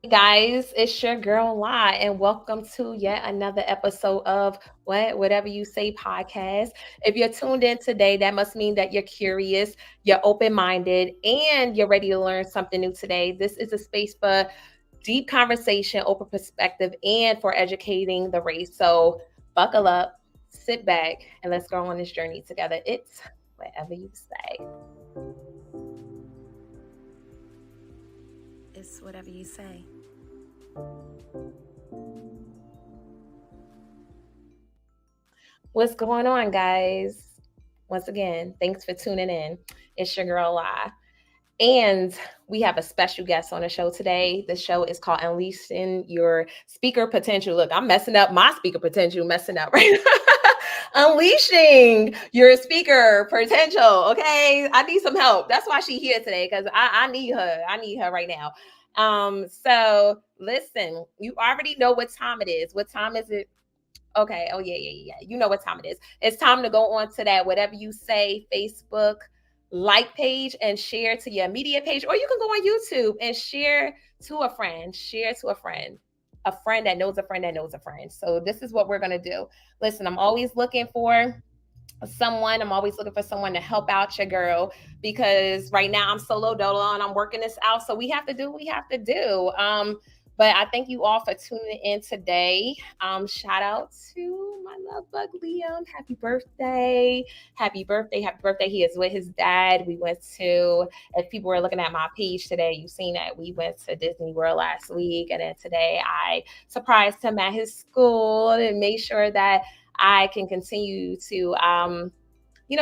Guys, it's your girl La, and welcome to yet another episode of Whatever You Say podcast. If you're tuned in today, that must mean that you're curious, you're open minded, and you're ready to learn something new today. This is a space for deep conversation, open perspective, and for educating the race. So, buckle up, sit back, and let's go on this journey together. It's Whatever You Say. It's whatever you say. What's going on, guys? Once again, thanks for tuning in. It's your girl, La. And we have a special guest on the show today. The show is called Unleashing Your Speaker Potential. Look, I'm messing up my speaker potential, messing up right now. Unleashing your speaker potential. Okay. I need some help. That's why she's here today, because I need her. I need her right now. So listen, you already know what time it is. What time is it? Okay. Oh, yeah. You know what time it is. It's time to go on to that Whatever You Say Facebook like page and share to your immediate page, or you can go on YouTube and share to a friend, a friend that knows a friend that knows a friend. So this is what we're going to do. Listen, I'm always looking for someone to help out your girl, because right now I'm solo dolo and I'm working this out. So we have to do what we have to do. But I thank you all for tuning in today. Shout out to my love bug Liam. Happy birthday. Happy birthday. Happy birthday. He is with his dad. We went to, if people were looking at my page today, you've seen that we went to Disney World last week. And then today I surprised him at his school and made sure that I can continue to,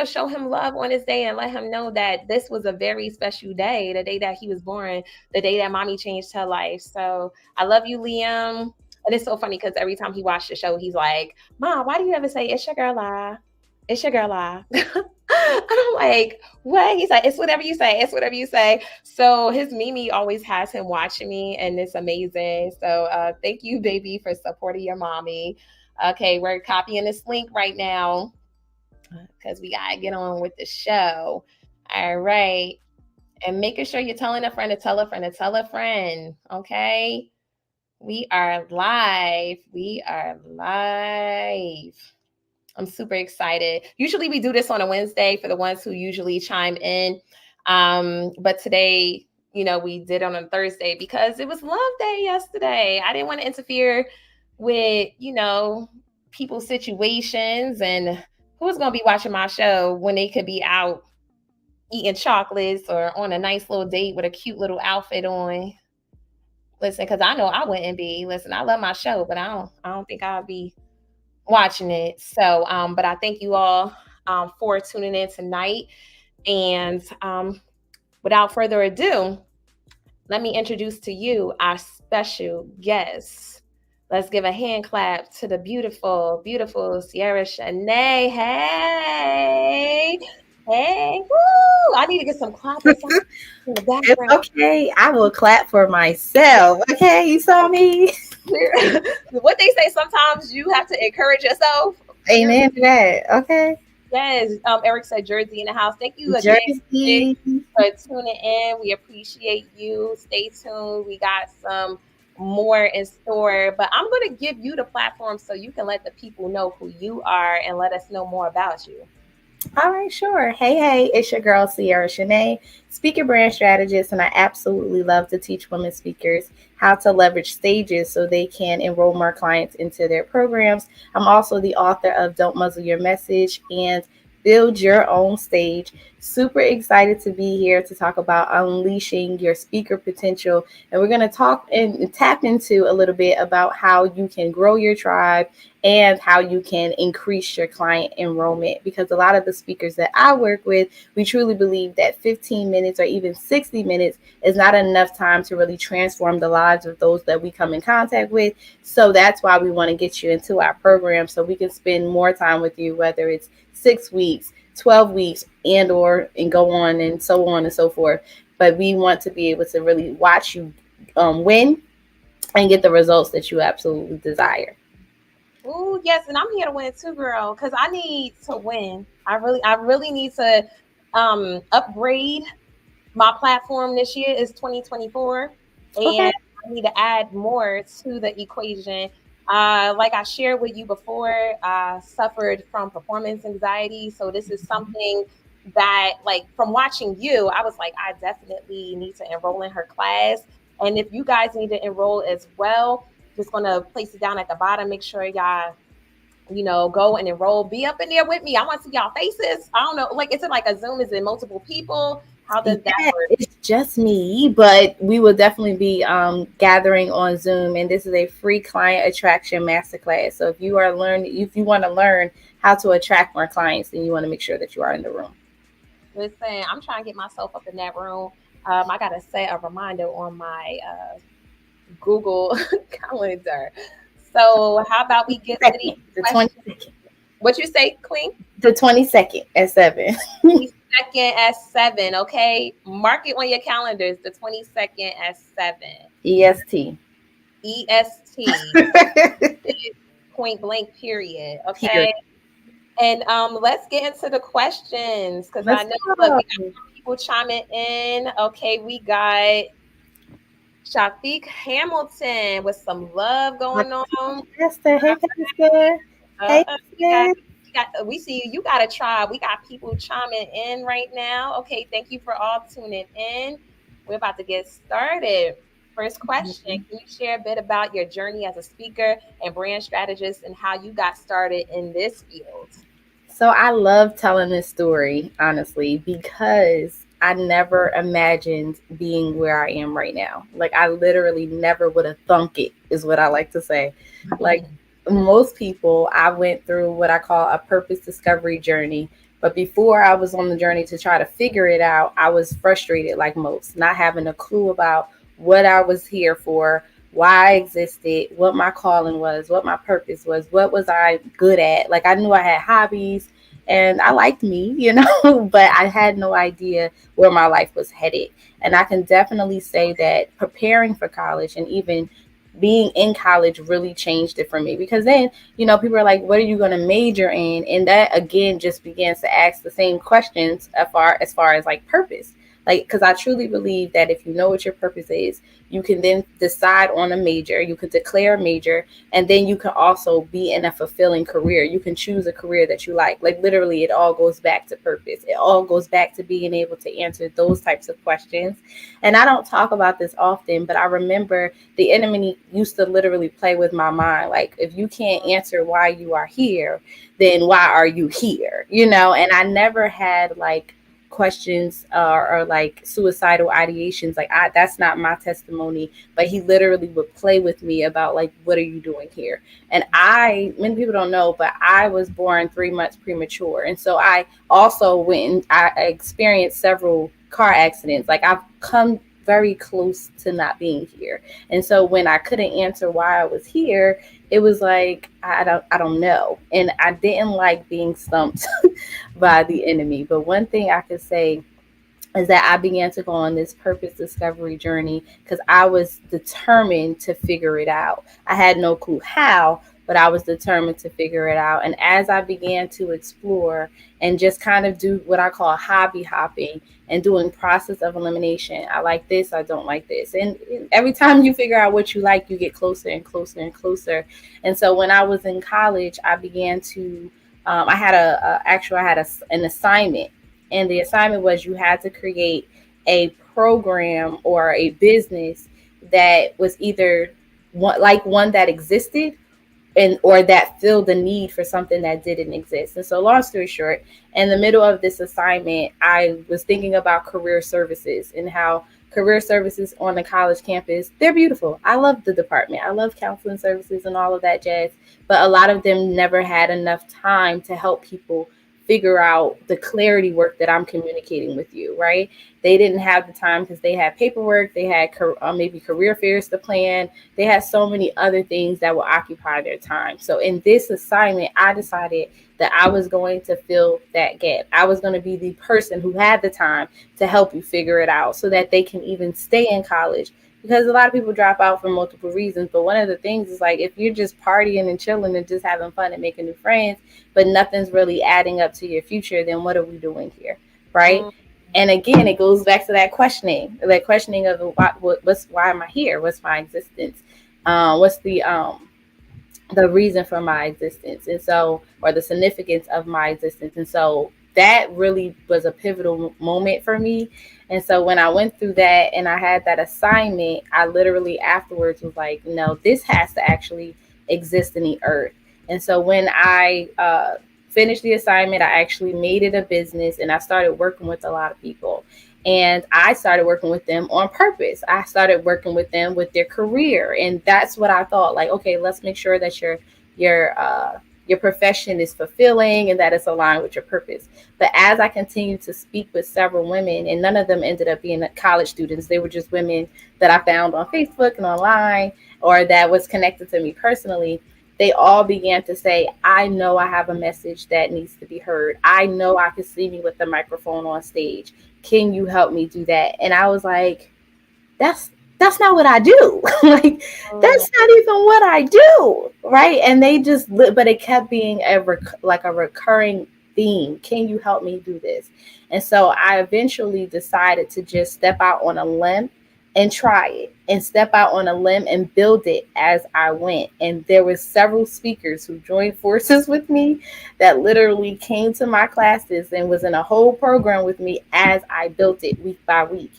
show him love on his day and let him know that this was a very special day, the day that he was born, the day that mommy changed her life. So I love you, Liam. And it's so funny because every time he watched the show, he's like, Mom, why do you ever say it's your girl La? It's your girl La. I'm like, what? He's like, it's whatever you say. It's whatever you say. So his Mimi always has him watching me, and it's amazing. So thank you, baby, for supporting your mommy. Okay, we're copying this link right now because we got to get on with the show. All right. And making sure you're telling a friend to tell a friend to tell a friend. Okay. We are live. We are live. I'm super excited. Usually we do this on a Wednesday for the ones who usually chime in. But today, we did on a Thursday because it was Love Day yesterday. I didn't want to interfere with, people's situations and who's going to be watching my show when they could be out eating chocolates or on a nice little date with a cute little outfit on. Listen, because I know I wouldn't be. Listen, I love my show, but I don't think I'll be watching it. So, but I thank you all for tuning in tonight. And without further ado, let me introduce to you our special guest. Let's give a hand clap to the beautiful, beautiful Ciara Shanae. Hey. Hey. Woo! I need to get some clapping sound in the It's background. okay. I will clap for myself. Okay, you saw me. What they say, sometimes you have to encourage yourself. Amen to that. Okay. Yes. Eric said Jersey in the house. Thank you again Jersey. for tuning in. We appreciate you. Stay tuned. We got some more in store, but I'm going to give you the platform so you can let the people know who you are and let us know more about you. All right, sure. Hey, it's your girl, Ciara Shanae, speaker brand strategist, and I absolutely love to teach women speakers how to leverage stages so they can enroll more clients into their programs. I'm also the author of Don't Muzzle Your Message and Build Your Own Stage. Super excited to be here to talk about unleashing your speaker potential. And we're going to talk and tap into a little bit about how you can grow your tribe and how you can increase your client enrollment. Because a lot of the speakers that I work with, we truly believe that 15 minutes or even 60 minutes is not enough time to really transform the lives of those that we come in contact with. So that's why we want to get you into our program so we can spend more time with you, whether it's 6 weeks, 12 weeks, and go on and so forth. But we want to be able to really watch you win and get the results that you absolutely desire. Oh, yes, and I'm here to win too, girl, because I need to win. I really need to upgrade my platform this year. Is 2024, Okay. and I need to add more to the equation. Like I shared with you before, I suffered from performance anxiety. So this is something that, like, from watching you, I was like, I definitely need to enroll in her class. And if you guys need to enroll as well, just gonna place it down at the bottom. Make sure y'all, go and enroll. Be up in there with me. I want to see y'all faces. I don't know, like, is it like a Zoom? Is it multiple people? How does that Yeah, work? it's just me, but we will definitely be gathering on Zoom, and this is a free client attraction masterclass. So if you want to learn how to attract more clients, then you want to make sure that you are in the room. Listen, I'm trying to get myself up in that room. I gotta set a reminder on my Google calendar. So how about we get to these Second, the questions? 22nd, What you say, Queen? the 22nd at 7 22nd at 7. Okay, mark it on your calendars. The 22nd at 7 EST. EST. Point blank. Period. Period. Okay. And let's get into the questions because I Let's know, look, go. we got more people chiming in. Okay, we got Shafiq Hamilton with some love My going on. Pastor, hey Pastor, hey We got, sis. we see you. You got to try. We got people chiming in right now. Okay, thank you for all tuning in. We're about to get started. First question: can you share a bit about your journey as a speaker and brand strategist and how you got started in this field? So I love telling this story, honestly, because I never imagined being where I am right now. Like I literally never would have thunk it, is what I like to say. Like most people, I went through what I call a purpose discovery journey. But before I was on the journey to try to figure it out, I was frustrated like most, not having a clue about what I was here for, why I existed, what my calling was, what my purpose was, what was I good at. Like I knew I had hobbies and I liked me, but I had no idea where my life was headed. And I can definitely say that preparing for college and even being in college really changed it for me because then, people are like, what are you going to major in? And that again just begins to ask the same questions as far as like purpose. Like, because I truly believe that if you know what your purpose is, you can then decide on a major, you can declare a major, and then you can also be in a fulfilling career. You can choose a career that you like. Like literally, it all goes back to purpose. It all goes back to being able to answer those types of questions. And I don't talk about this often, but I remember the enemy used to literally play with my mind. Like, if you can't answer why you are here, then why are you here? And I never had like questions or like suicidal ideations. Like that's not my testimony, but he literally would play with me about like, what are you doing here? And many people don't know, but I was born 3 months premature, and so I also went and I experienced several car accidents. Like I've come very close to not being here. And so when I couldn't answer why I was here, it was like I don't know. And I didn't like being stumped by the enemy. But one thing I could say is that I began to go on this purpose discovery journey because I was determined to figure it out. I had no clue how, but I was determined to figure it out. And as I began to explore and just kind of do what I call hobby hopping and doing process of elimination, I like this, I don't like this. And every time you figure out what you like, you get closer and closer and closer. And so when I was in college, I began to, I had an assignment, and the assignment was you had to create a program or a business that was either one that existed and or that filled the need for something that didn't exist. And so long story short, in the middle of this assignment, I was thinking about career services and how career services on the college campus, they're beautiful. I love the department. I love counseling services and all of that jazz, but a lot of them never had enough time to help people figure out the clarity work that I'm communicating with you, right? They didn't have the time because they had paperwork, they had maybe career fairs to plan, they had so many other things that would occupy their time. So in this assignment, I decided that I was going to fill that gap. I was going to be the person who had the time to help you figure it out so that they can even stay in college. Because a lot of people drop out for multiple reasons. But one of the things is like, if you're just partying and chilling and just having fun and making new friends, but nothing's really adding up to your future, then what are we doing here? Right? And again, it goes back to that questioning of why am I here? What's my existence? What's the reason for my existence, and so, or the significance of my existence. And so that really was a pivotal moment for me. And so when I went through that and I had that assignment, I literally afterwards was like, no, this has to actually exist in the earth. And so when I finished the assignment, I actually made it a business and I started working with a lot of people. And I started working with them on purpose. I started working with them with their career, and that's what I thought. Like, okay, let's make sure that your profession is fulfilling and that it's aligned with your purpose. But as I continued to speak with several women, and none of them ended up being college students, they were just women that I found on Facebook and online, or that was connected to me personally. They all began to say, I know I have a message that needs to be heard. I know I can see me with the microphone on stage. Can you help me do that? And I was like, that's not what I do. Like, that's not even what I do, right? And they just, but it kept being like a recurring theme. Can you help me do this? And so I eventually decided to just step out on a limb and try it, and step out on a limb and build it as I went. And there were several speakers who joined forces with me that literally came to my classes and was in a whole program with me as I built it week by week.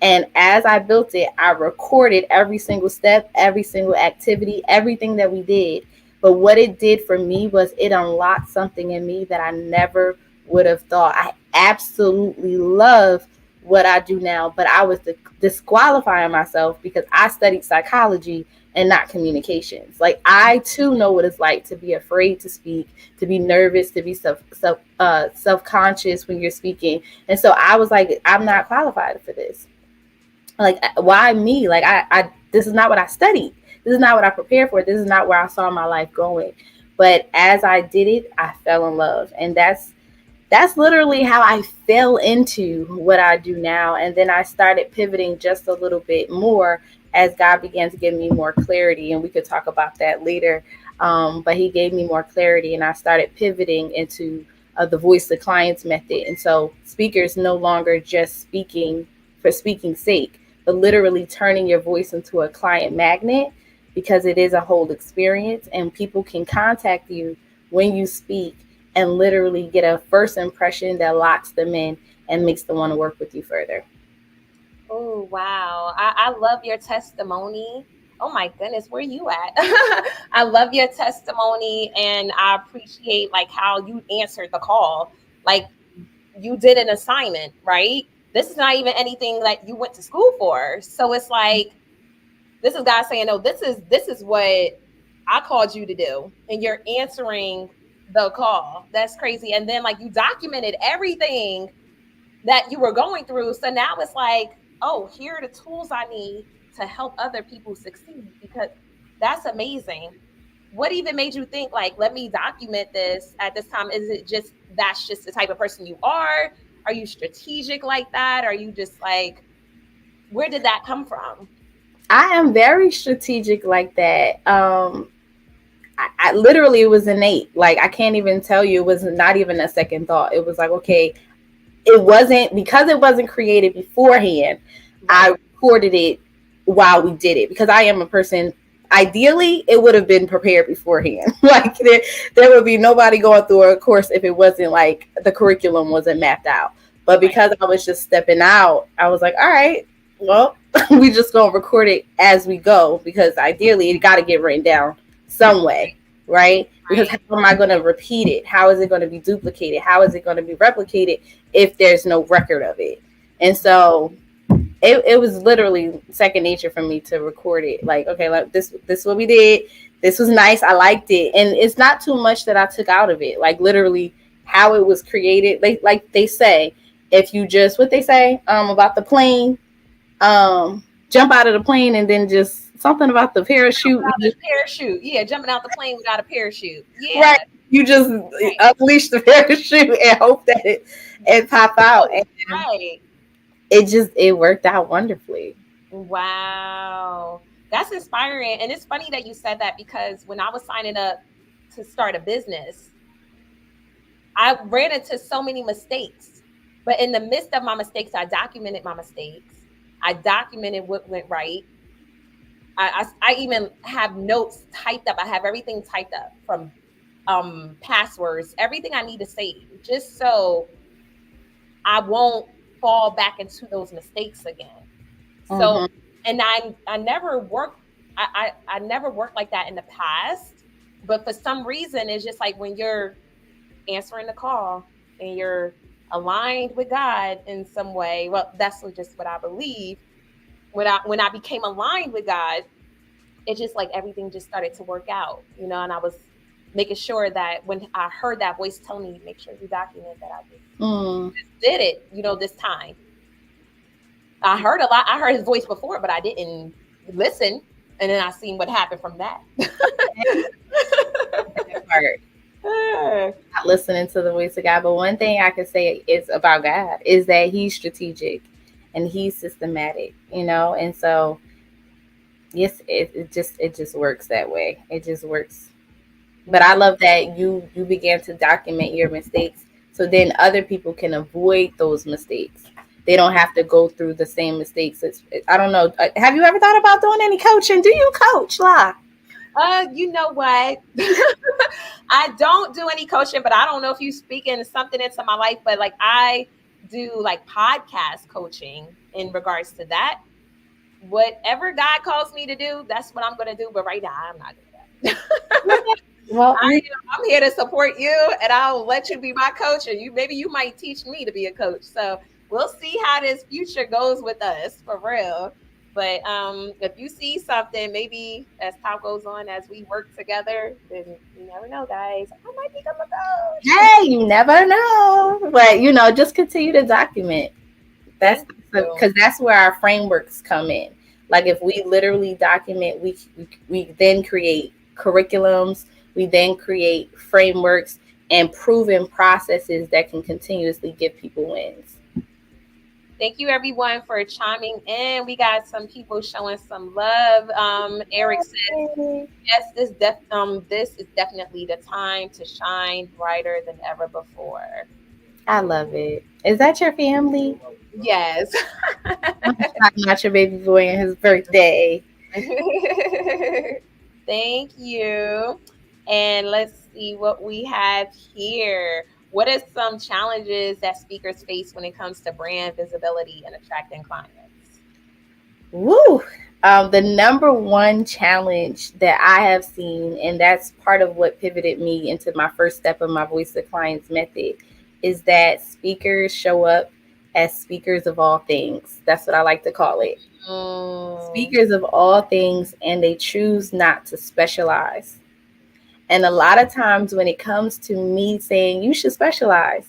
And as I built it, I recorded every single step, every single activity, everything that we did. But what it did for me was it unlocked something in me that I never would have thought. I absolutely love what I do now, but I was disqualifying myself because I studied psychology and not communications. Like, I too know what it's like to be afraid to speak, to be nervous, to be self-conscious when you're speaking. And so I was like, I'm not qualified for this. Like, why me? Like, I this is not what I studied. This is not what I prepared for. This is not where I saw my life going. But as I did it, I fell in love. And that's literally how I fell into what I do now. And then I started pivoting just a little bit more as God began to give me more clarity. And we could talk about that later. But he gave me more clarity, and I started pivoting into the voice to clients method. And so speakers no longer just speaking for speaking's sake, but literally turning your voice into a client magnet, because it is a whole experience, and people can contact you when you speak and literally get a first impression that locks them in and makes them want to work with you further. Oh, wow. I love your testimony. Oh my goodness, where you at? I love your testimony, and I appreciate like how you answered the call. Like, you did an assignment, right? This is not even anything that you went to school for. So it's like, this is God saying, no, this is what I called you to do. And you're answering the call. That's crazy. And then like you documented everything that you were going through. So now it's like, oh, here are the tools I need to help other people succeed, because that's amazing. What even made you think like, let me document this at this time? Is it just, that's just the type of person you are? Are you strategic like that? Are you just like, where did that come from? I am very strategic like that. I literally, it was innate. Like, I can't even tell you, it was not even a second thought. It was like, okay, it wasn't created beforehand. I recorded it while we did it, because I am a person, ideally it would have been prepared beforehand. Like, there would be nobody going through a course if it wasn't like the curriculum wasn't mapped out. But because I was just stepping out, I was like, all right, well, we just gonna record it as we go, because ideally it got to get written down some way, right? Because how am I going to repeat it? How is it going to be duplicated? How is it going to be replicated if there's no record of it? And so it was literally second nature for me to record it. Like, okay, like this is what we did. This was nice. I liked it. And it's not too much that I took out of it. Like, literally how it was created. Like they say, if you just, what they say about the plane, jump out of the plane and then just something about the parachute. Parachute. Yeah, jumping out the plane without a parachute. Yeah. Right. You just unleash the parachute and hope that it pop out. And right. It worked out wonderfully. Wow. That's inspiring. And it's funny that you said that, because when I was signing up to start a business, I ran into so many mistakes But in the midst of my mistakes, I documented my mistakes. I documented what went right. I even have notes typed up. I have everything typed up from passwords, everything I need to save, just so I won't fall back into those mistakes again. So, Mm-hmm. and I never worked, I never worked like that in the past, but for some reason, it's just like when you're answering the call and you're aligned with God in some way. Well, that's just what I believe. When I became aligned with God, it just like everything just started to work out, and I was making sure that when I heard that voice telling me, make sure you document that I Mm. just did it, this time. I heard a lot. I heard his voice before, but I didn't listen. And then I seen what happened from that. That part. Not listening to the voice of God. But one thing I can say is about God is that he's strategic and he's systematic, and so yes, it just works that way. It just works. But I love that you began to document your mistakes so then other people can avoid those mistakes. They don't have to go through the same mistakes. I don't know. Have you ever thought about doing any coaching? Do you coach, La? You know what? I don't do any coaching, but I don't know if you speaking something into my life, but like I do like podcast coaching in regards to that. Whatever God calls me to do, that's what I'm going to do. But right now, I'm not doing that. Well, I'm here to support you, and I'll let you be my coach, and maybe you might teach me to be a coach. So we'll see how this future goes with us, for real. But if you see something, maybe as time goes on, as we work together, then you never know, guys. I might become a coach. hey, you never know. But just continue to document. That's Thank you. because that's where our frameworks come in. Like if we literally document, we then create curriculums, we then create frameworks and proven processes that can continuously give people wins. Thank you, everyone, for chiming in. We got some people showing some love. Eric says, "Yes, this is definitely the time to shine brighter than ever before." I love it. Is that your family? Yes. I'm talking about your baby boy and his birthday. Thank you. And let's see what we have here. What are some challenges that speakers face when it comes to brand visibility and attracting clients? Woo! The number one challenge that I have seen, and that's part of what pivoted me into my first step of my voice to clients method, is that speakers show up as speakers of all things. That's what I like to call it. Speakers of all things, and they choose not to specialize. And a lot of times when it comes to me saying you should specialize,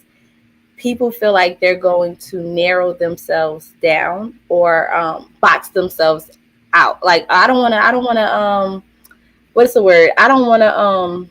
people feel like they're going to narrow themselves down or box themselves out. Like I don't want to what's the word? I don't want to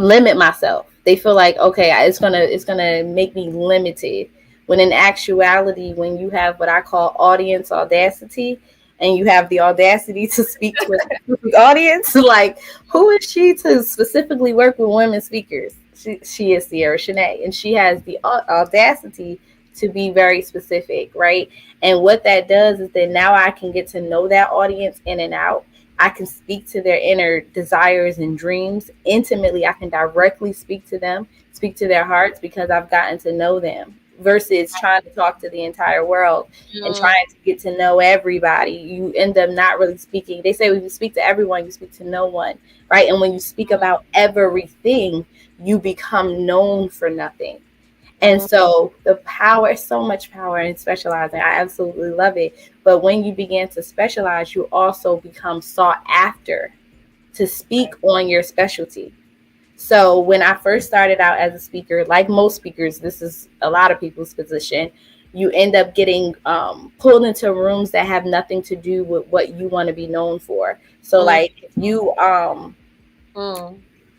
limit myself. They feel like, okay, it's gonna make me limited. When in actuality, when you have what I call audience audacity, and you have the audacity to speak to a specific audience, like who is she to specifically work with women speakers? She is Ciara Shanae, and she has the audacity to be very specific, right? And what that does is that now I can get to know that audience in and out. I can speak to their inner desires and dreams intimately. I can directly speak to them, speak to their hearts because I've gotten to know them versus trying to talk to the entire world and trying to get to know everybody. You end up not really speaking. They say when you speak to everyone, you speak to no one, right? And when you speak about everything, you become known for nothing. And so the power, so much power in specializing. I absolutely love it. But when you begin to specialize, you also become sought after to speak on your specialty. So when I first started out as a speaker, like most speakers, this is a lot of people's position. You end up getting pulled into rooms that have nothing to do with what you want to be known for. So like if you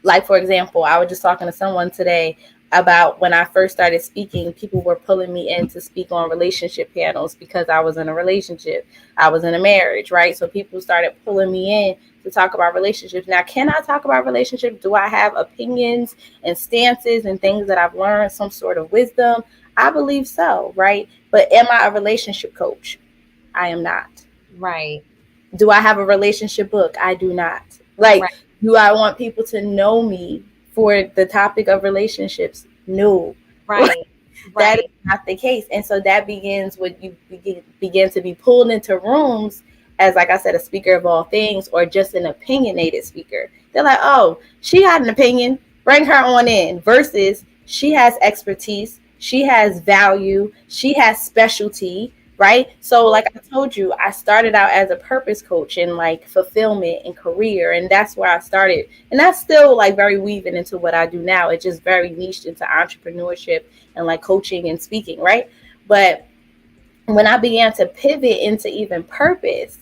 like, for example, I was just talking to someone today about when I first started speaking, people were pulling me in to speak on relationship panels because I was in a relationship. I was in a marriage, right? So people started pulling me in to talk about relationships. Now, can I talk about relationships? Do I have opinions and stances and things that I've learned, some sort of wisdom? I believe so, right? But am I a relationship coach? I am not. Right. Do I have a relationship book? I do not. Like, Right. do I want people to know me for the topic of relationships? No. Right. That is Right. not the case. And so that begins when you begin to be pulled into rooms as, like I said, a speaker of all things or just an opinionated speaker. They're like, oh, she had an opinion, bring her on in, versus she has expertise, she has value, she has specialty, right? So like I told you, I started out as a purpose coach in like fulfillment and career, and that's where I started. And that's still like very weaving into what I do now. It's just very niched into entrepreneurship and like coaching and speaking, right? But when I began to pivot into even purpose,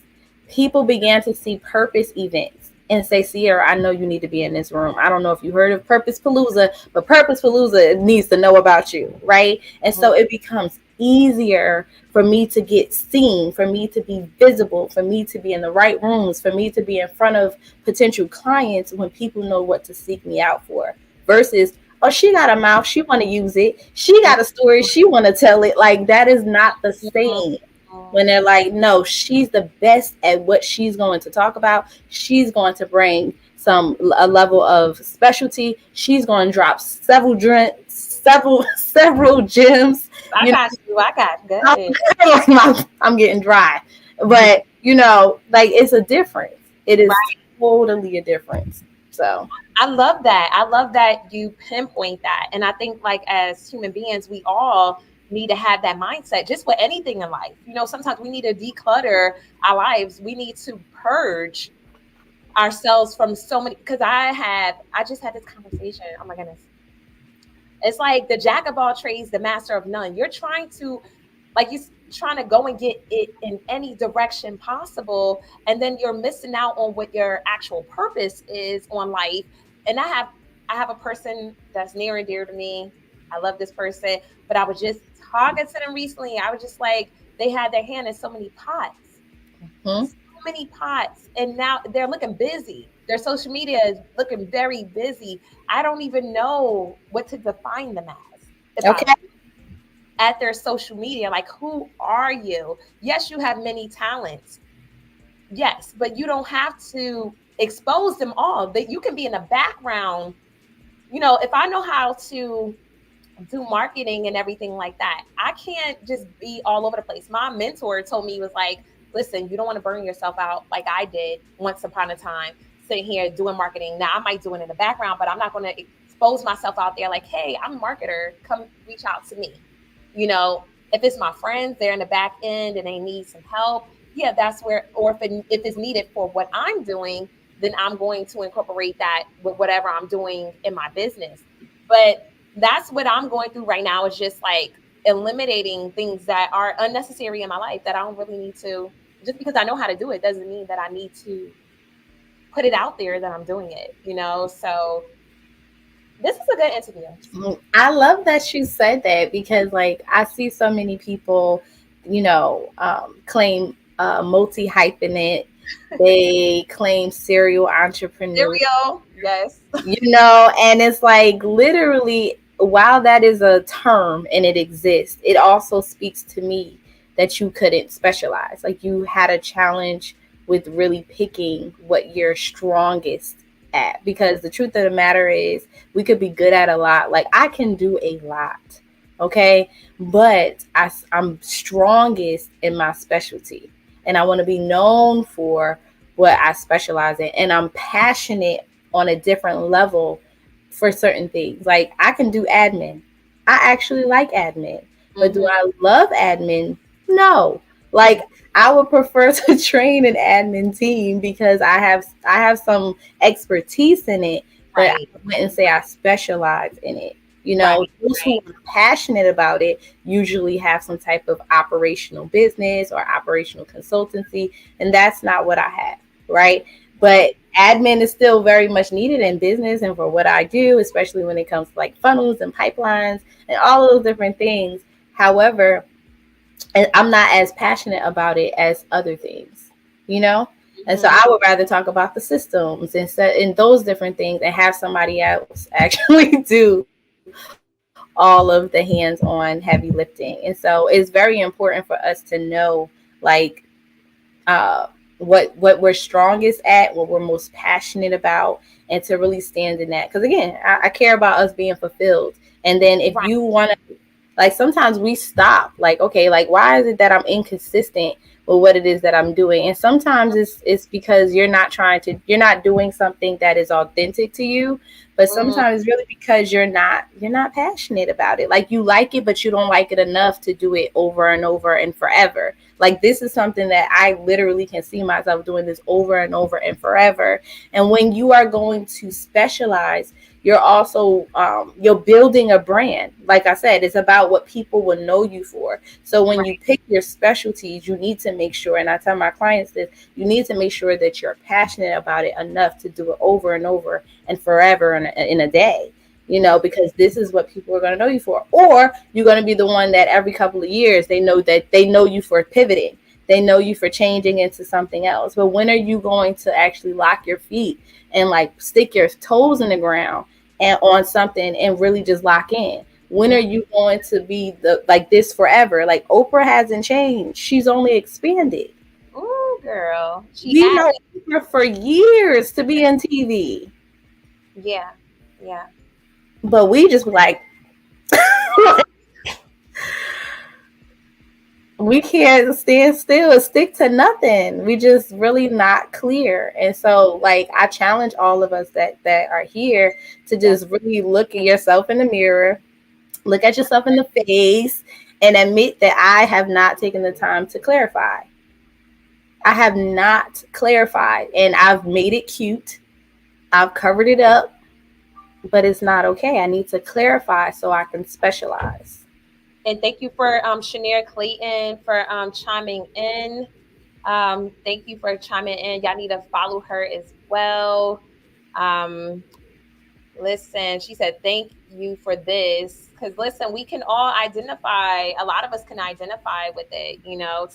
people began to see purpose events and say, Ciara, I know you need to be in this room. I don't know if you heard of Purpose Palooza, but Purpose Palooza needs to know about you, right? And so it becomes easier for me to get seen, for me to be visible, for me to be in the right rooms, for me to be in front of potential clients when people know what to seek me out for, versus, oh, she got a mouth, she want to use it, she got a story, she want to tell it. Like, that is not the same. When they're like, no, she's the best at what she's going to talk about, she's going to bring a level of specialty, she's going to drop several gems, I you got you. I got you. Go ahead. know. I'm getting dry, but you know, like, it's a difference. It is Right. totally a difference. So I love that. I love that you pinpoint that. And I think, like, as human beings, we all need to have that mindset just with anything in life. You know, sometimes we need to declutter our lives. We need to purge ourselves from so many. Because I just had this conversation. Oh my goodness. It's like the jack of all trades, the master of none. You're trying to, like, you trying to go and get it in any direction possible, and then you're missing out on what your actual purpose is on life. And I have a person that's near and dear to me. I love this person, but I was just talking to them recently. I was just like, they had their hand in so many pots, hmm, so many pots, and now they're looking busy. Their social media is looking very busy. I don't even know what to define them as. If I okay. at their social media, like, who are you? Yes, you have many talents. Yes, but you don't have to expose them all. That you can be in the background. You know, if I know how to do marketing and everything like that, I can't just be all over the place. My mentor told me, he was like, listen, you don't want to burn yourself out like I did once upon a time, sitting here doing marketing. Now I might do it in the background, but I'm not going to expose myself out there like, hey, I'm a marketer, come reach out to me. You know, if it's my friends, they're in the back end and they need some help, yeah, that's where, or if it's needed for what I'm doing, then I'm going to incorporate that with whatever I'm doing in my business. But that's what I'm going through right now, is just like eliminating things that are unnecessary in my life that I don't really need to. Just because I know how to do it doesn't mean that I need to put it out there that I'm doing it, you know? So this is a good interview. I love that you said that because, like, I see so many people, claim multi hyphenate. They claim serial entrepreneur, Cereal, yes. and it's like literally, while that is a term and it exists, it also speaks to me that you couldn't specialize. Like, you had a challenge with really picking what you're strongest at. Because the truth of the matter is, we could be good at a lot. Like, I can do a lot, okay? But I'm strongest in my specialty. And I want to be known for what I specialize in. And I'm passionate on a different level for certain things. Like, I can do admin. I actually like admin. But do Hmm. I love admin? No. Like, I would prefer to train an admin team because I have some expertise in it, but I Right, wouldn't say I specialize in it. right, Those who are passionate about it usually have some type of operational business or operational consultancy, and that's not what I have, right? right. But admin is still very much needed in business and for what I do, especially when it comes to like funnels and pipelines and all of those different things. However, and I'm not as passionate about it as other things, you know? And so Hmm. I would rather talk about the systems and those different things and have somebody else actually do all of the all of the hands-on heavy lifting. And so it's very important for us to know, like, uh, what we're strongest at, what we're most passionate about, and to really stand in that. Because again, I care about us being fulfilled. And then if Right. you want to, like, sometimes we stop, like, okay, like, why is it that I'm inconsistent with what it is that I'm doing? And sometimes it's because you're not doing something that is authentic to you. But Mm, sometimes it's really because you're not passionate about it. Like, you like it, but you don't like it enough to do it over and over and forever. Like, this is something that I literally can see myself doing this over and over and forever. And when you are going to specialize, you're also you're building a brand. Like I said, it's about what people will know you for. So when you right. pick your specialties, you need to make sure, and I tell my clients this, you need to make sure that you're passionate about it enough to do it over and over and forever in a day, because this is what people are going to know you for. Or you're going to be the one that every couple of years they know you for pivoting. They know you for changing into something else. But when are you going to actually lock your feet and, like, stick your toes in the ground and on something and really just lock in? When are Mm. you going to be like this forever? Like, Oprah hasn't changed. She's only expanded. Ooh, girl. She We know added. Oprah for years to be in TV. Yeah. Yeah. But we just like, we can't stand still and stick to nothing. We just really not clear. And so, like, I challenge all of us that are here to Yeah. just really look at yourself in the mirror, look at yourself in the face, and admit that I have not taken the time to clarify. I have not clarified, and I've made it cute. I've covered it up, but it's not okay. I need to clarify so I can specialize. And thank you for Shanae Clayton for chiming in. Thank you for chiming in. Y'all need to follow her as well. Um, Listen, she said, thank you for this. Because listen, we can all identify, a lot of us can identify with it,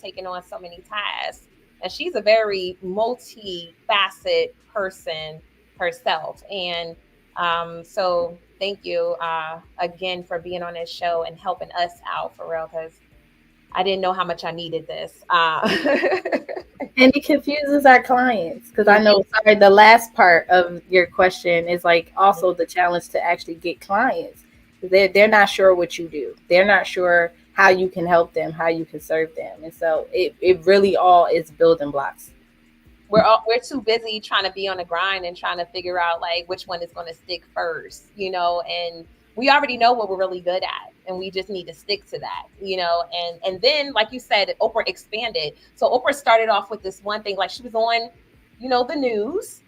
taking on so many tasks. And she's a very multifaceted person herself. And so thank you again for being on this show and helping us out for real, because I didn't know how much I needed this. And it confuses our clients because I Mhm. know, sorry, the last part of your question is, like, also the challenge to actually get clients. They're not sure what you do. They're not sure how you can help them, how you can serve them. And so it really all is building blocks. We're too busy trying to be on the grind and trying to figure out like which one is going to stick first, and we already know what we're really good at and we just need to stick to that, and then like you said, Oprah expanded. So Oprah started off with this one thing, like she was on, the news,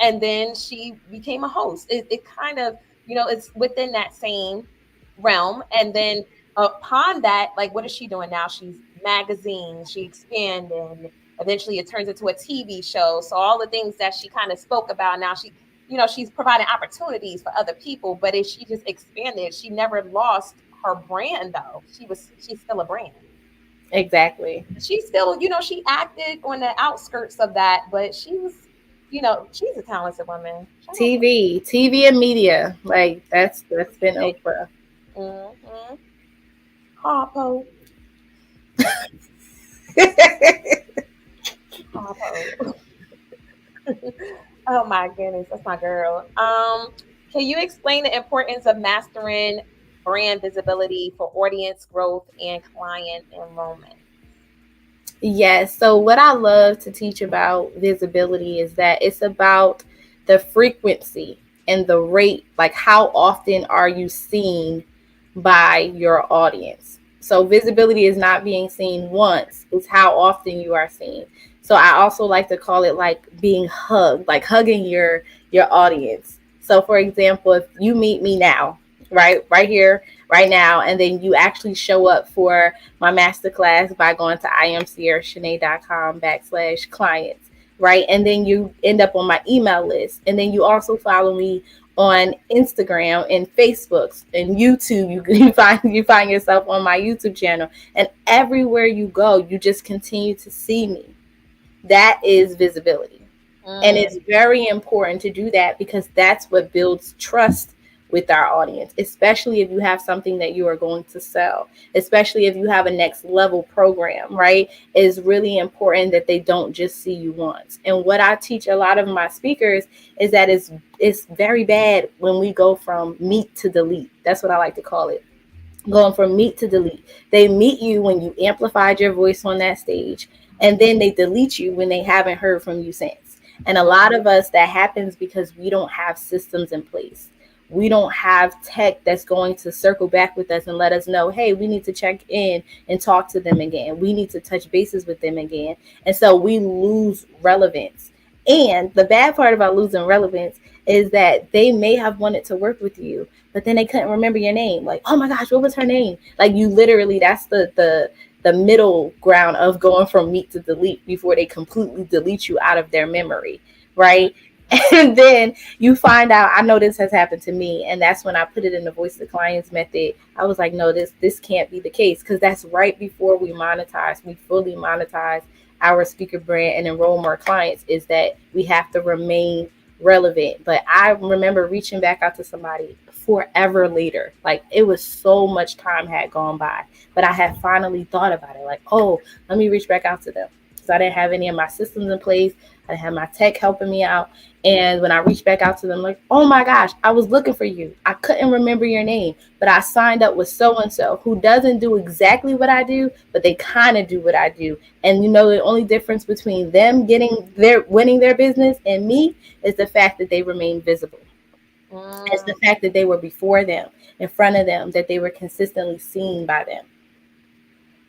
and then she became a host. It kind of, it's within that same realm. And then upon that, like, what is she doing now? She's magazines, she expanded, and eventually it turns into a TV show. So all the things that she kind of spoke about now, she's providing opportunities for other people, but if she just expanded, she never lost her brand though. She's still a brand. Exactly. She's still, she acted on the outskirts of that, but she's a talented woman. Shout out to TV and media. Like, that's been her. Oprah. Mm-hmm. Harpo. Harpo. Oh my goodness, that's my girl. Can you explain the importance of mastering brand visibility for audience growth and client enrollment? Yes. So what I love to teach about visibility is that it's about the frequency and the rate, like, how often are you seen by your audience. So visibility is not being seen once, it's how often you are seen. So I also like to call it like being hugged, like hugging your audience. So for example, if you meet me now, right here, right now, and then you actually show up for my masterclass by going to imciarashanae.com/clients, right? And then you end up on my email list. And then you also follow me on Instagram and Facebook and YouTube. You find yourself on my YouTube channel. And everywhere you go, you just continue to see me. That is visibility. And Mm, it's very important to do that because that's what builds trust with our audience, especially if you have something that you are going to sell, especially if you have a next level program, right? It's really important that they don't just see you once. And what I teach a lot of my speakers is that it's very bad when we go from meet to delete. That's what I like to call it. Going from meet to delete. They meet you when you amplified your voice on that stage, and then they delete you when they haven't heard from you since. And a lot of us, that happens because we don't have systems in place. We don't have tech that's going to circle back with us and let us know, hey, we need to check in and talk to them again. We need to touch bases with them again. And so we lose relevance. And the bad part about losing relevance is that they may have wanted to work with you, but then they couldn't remember your name. Like, oh my gosh, what was her name? Like, you literally, that's the middle ground of going from meet to delete before they completely delete you out of their memory, right? And then you find out, I know this has happened to me, and that's when I put it in the voice of the clients method. I was like, no, this can't be the case, because that's right before we fully monetize our speaker brand and enroll more clients, is that we have to remain relevant. But I remember reaching back out to somebody forever later. Like, it was so much time had gone by, but I had finally thought about it. Like, oh, let me reach back out to them. So I didn't have any of my systems in place. I didn't have my tech helping me out. And when I reached back out to them, like, oh my gosh, I was looking for you. I couldn't remember your name, but I signed up with so-and-so who doesn't do exactly what I do, but they kind of do what I do. And you know, the only difference between them winning their business and me is the fact that they remain visible. It's the fact that they were before them, in front of them, that they were consistently seen by them.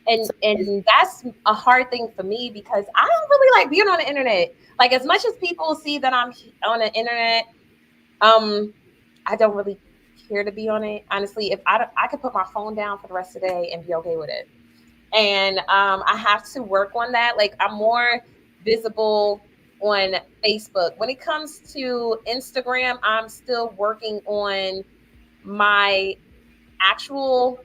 And that's a hard thing for me, because I don't really like being on the internet. Like, as much as people see that I'm on the internet, I don't really care to be on it. Honestly, if I could put my phone down for the rest of the day and be okay with it. And I have to work on that. Like, I'm more visible on Facebook. When it comes to Instagram, I'm still working on my actual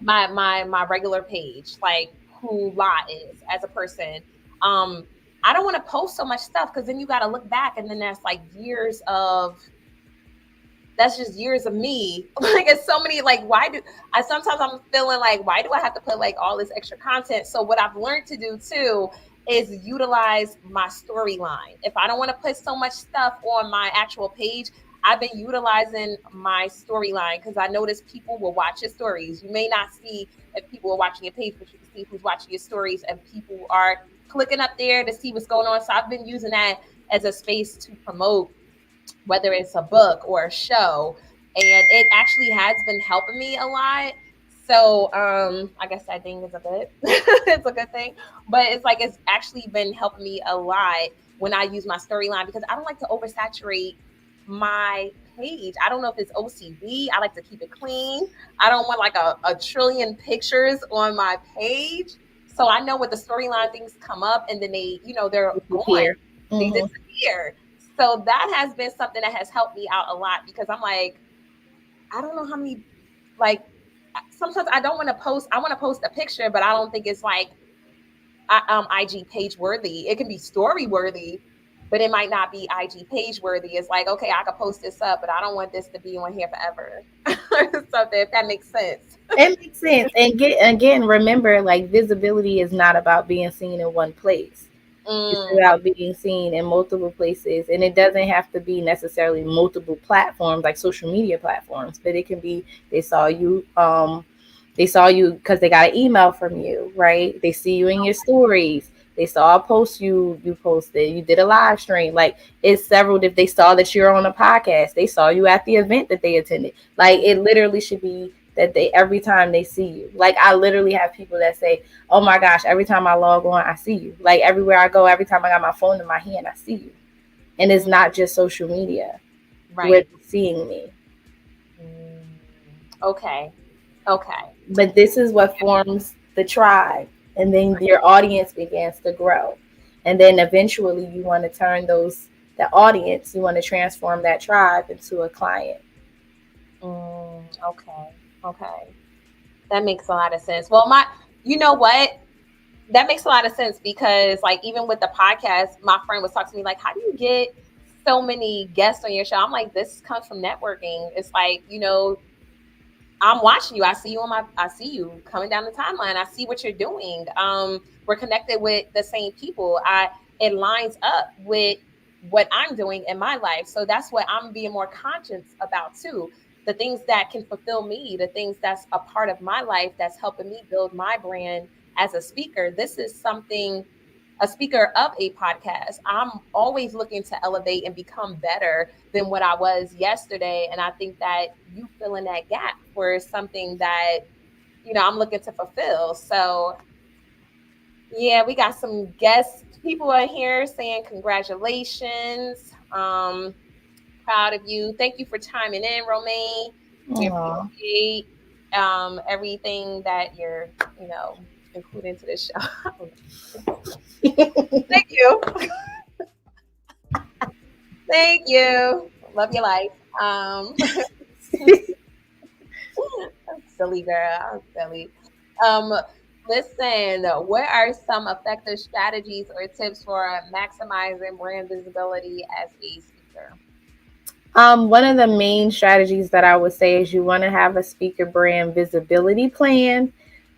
my regular page, like who La is as a person. I don't want to post so much stuff, because then you got to look back, and then that's like that's just years of me. Like, it's so many, like, sometimes I'm feeling like, why do I have to put like all this extra content? So what I've learned to do too is utilize my storyline. If I don't want to put so much stuff on my actual page, I've been utilizing my storyline, because I notice people will watch your stories. You may not see if people are watching your page, but you can see who's watching your stories, and people are clicking up there to see what's going on. So I've been using that as a space to promote, whether it's a book or a show, and it actually has been helping me a lot. So I guess that thing is a bit it's a good thing, but it's actually been helping me a lot when I use my storyline, because I don't like to oversaturate my page. I don't know if it's OCD. I like to keep it clean. I don't want like a trillion pictures on my page. So I know with the storyline, things come up and then they're gone. They disappear. So that has been something that has helped me out a lot, because I'm like, I don't know how many, like, sometimes I don't want to post. I want to post a picture, but I don't think it's like IG page worthy. It can be story worthy, but it might not be IG page worthy. It's like, okay, I could post this up, but I don't want this to be on here forever. Something, if that makes sense. It makes sense. And again, remember, like, visibility is not about being seen in one place. It's about being seen in multiple places, and it doesn't have to be necessarily multiple platforms like social media platforms, but it can be they saw you because they got an email from you, right? They see you in your stories. They saw a post you posted. You did a live stream. Like, it's several. If they saw that you're on a podcast, they saw you at the event that they attended. Like, it literally should be that every time they see you. Like, I literally have people that say, oh my gosh, every time I log on, I see you. Like, everywhere I go, every time I got my phone in my hand, I see you. And it's not just social media. Right. With seeing me. Okay. But this is what forms the tribe. And then your audience begins to grow. And then eventually you want to turn the audience, you want to transform that tribe into a client. Okay. That makes a lot of sense. Well, you know what? That makes a lot of sense, because like, even with the podcast, my friend was talking to me like, how do you get so many guests on your show. I'm like, this comes from networking. It's like, I'm watching you. I see you coming down the timeline. I see what you're doing. We're connected with the same people. It lines up with what I'm doing in my life. So that's what I'm being more conscious about too. The things that can fulfill me, the things that's a part of my life that's helping me build my brand as a speaker. This is something, a speaker of a podcast. I'm always looking to elevate and become better than what I was yesterday. And I think that you fill in that gap for something that, I'm looking to fulfill. So yeah, we got some guest people in here saying congratulations. Proud of you. Thank you for chiming in, Romaine. We Aw. appreciate everything that you're, including to this show. Thank you. Thank you. Love your life. Silly girl. I'm silly. Um, Listen, what are some effective strategies or tips for maximizing brand visibility as a speaker? One of the main strategies that I would say is you want to have a speaker brand visibility plan,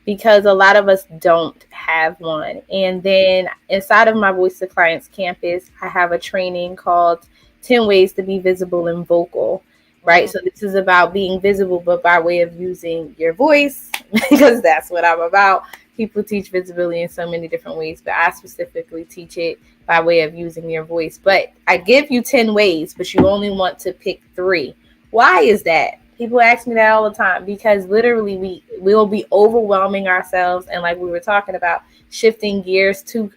because a lot of us don't have one. And then inside of my Voice to Clients campus, I have a training called 10 Ways to Be Visible and Vocal, right? Mm, So this is about being visible, but by way of using your voice, because that's what I'm about. People teach visibility in so many different ways, but I specifically teach it by way of using your voice. But I give you 10 ways, but you only want to pick 3. Why is that? People ask me that all the time, because literally we will be overwhelming ourselves, and like we were talking about, shifting gears too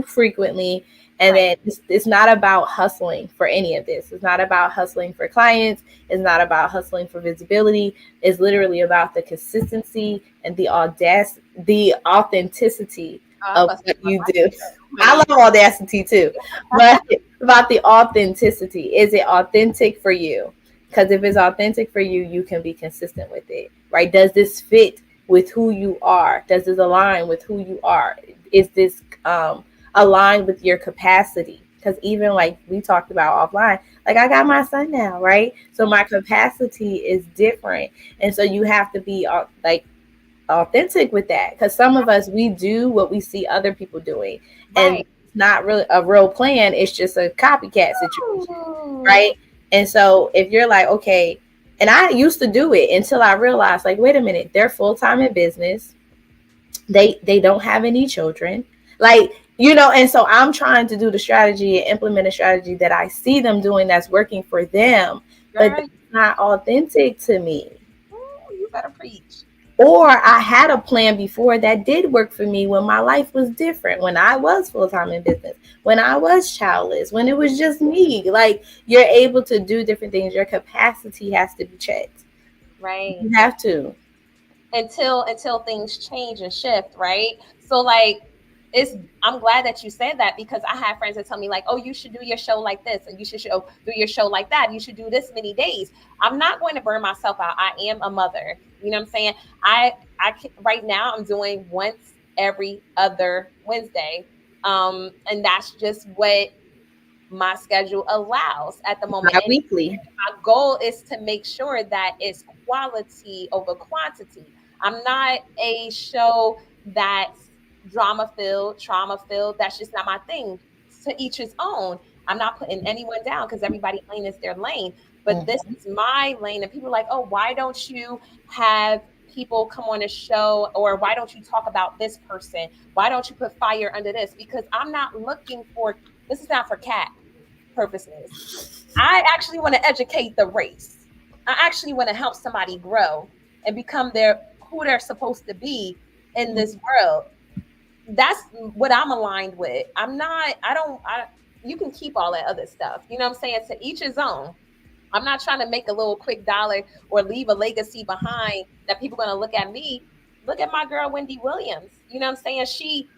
frequently. And right. then it's not about hustling for any of this. It's not about hustling for clients. It's not about hustling for visibility. It's literally about the consistency and the authenticity I of busted what my you mic. do. I Honey. love audacity too, but about the authenticity. Is it authentic for you? Because if it's authentic for you, you can be consistent with it, right? Does this fit with who you are? Does this align with who you are? Is this aligned with your capacity? Because even like we talked about offline, like I got my son now, right? So my capacity is different, and so you have to be like authentic with that, because some of us, we do what we see other people doing, and Right. it's not really a real plan. It's just a copycat situation, Ooh. right? And so if you're like, okay, and I used to do it until I realized, like, wait a minute, they're full-time in business, they don't have any children, like, and so I'm trying to do the strategy and implement a strategy that I see them doing that's working for them, but Girl, that's not authentic to me. you better preach. Or I had a plan before that did work for me when my life was different, when I was full time in business, when I was childless, when it was just me. Like, you're able to do different things. Your capacity has to be checked. Right. You have to. Until things change and shift, right? So like, it's I'm glad that you said that, because I have friends that tell me like, oh, you should do your show like this, and you should do your show like that, you should do this many days. I'm not going to burn myself out. I am a mother, you know what I'm saying? Right now I'm doing once every other Wednesday, and that's just what my schedule allows at the moment. And Bi-weekly. my goal is to make sure that it's quality over quantity. I'm not a show that's drama filled, trauma filled. That's just not my thing. To each his own. I'm not putting anyone down, because everybody's lane is their lane. But this Mhm. is my lane. And people are like, oh, why don't you have people come on a show? Or why don't you talk about this person? Why don't you put fire under this? Because I'm not looking for, this is not for cat purposes. I actually want to educate the race. I actually want to help somebody grow and become who they're supposed to be in this world. That's what I'm aligned with. You can keep all that other stuff. You know what I'm saying? To each his own. I'm not trying to make a little quick dollar or leave a legacy behind that people are going to look at me. Look at my girl, Wendy Williams. You know what I'm saying?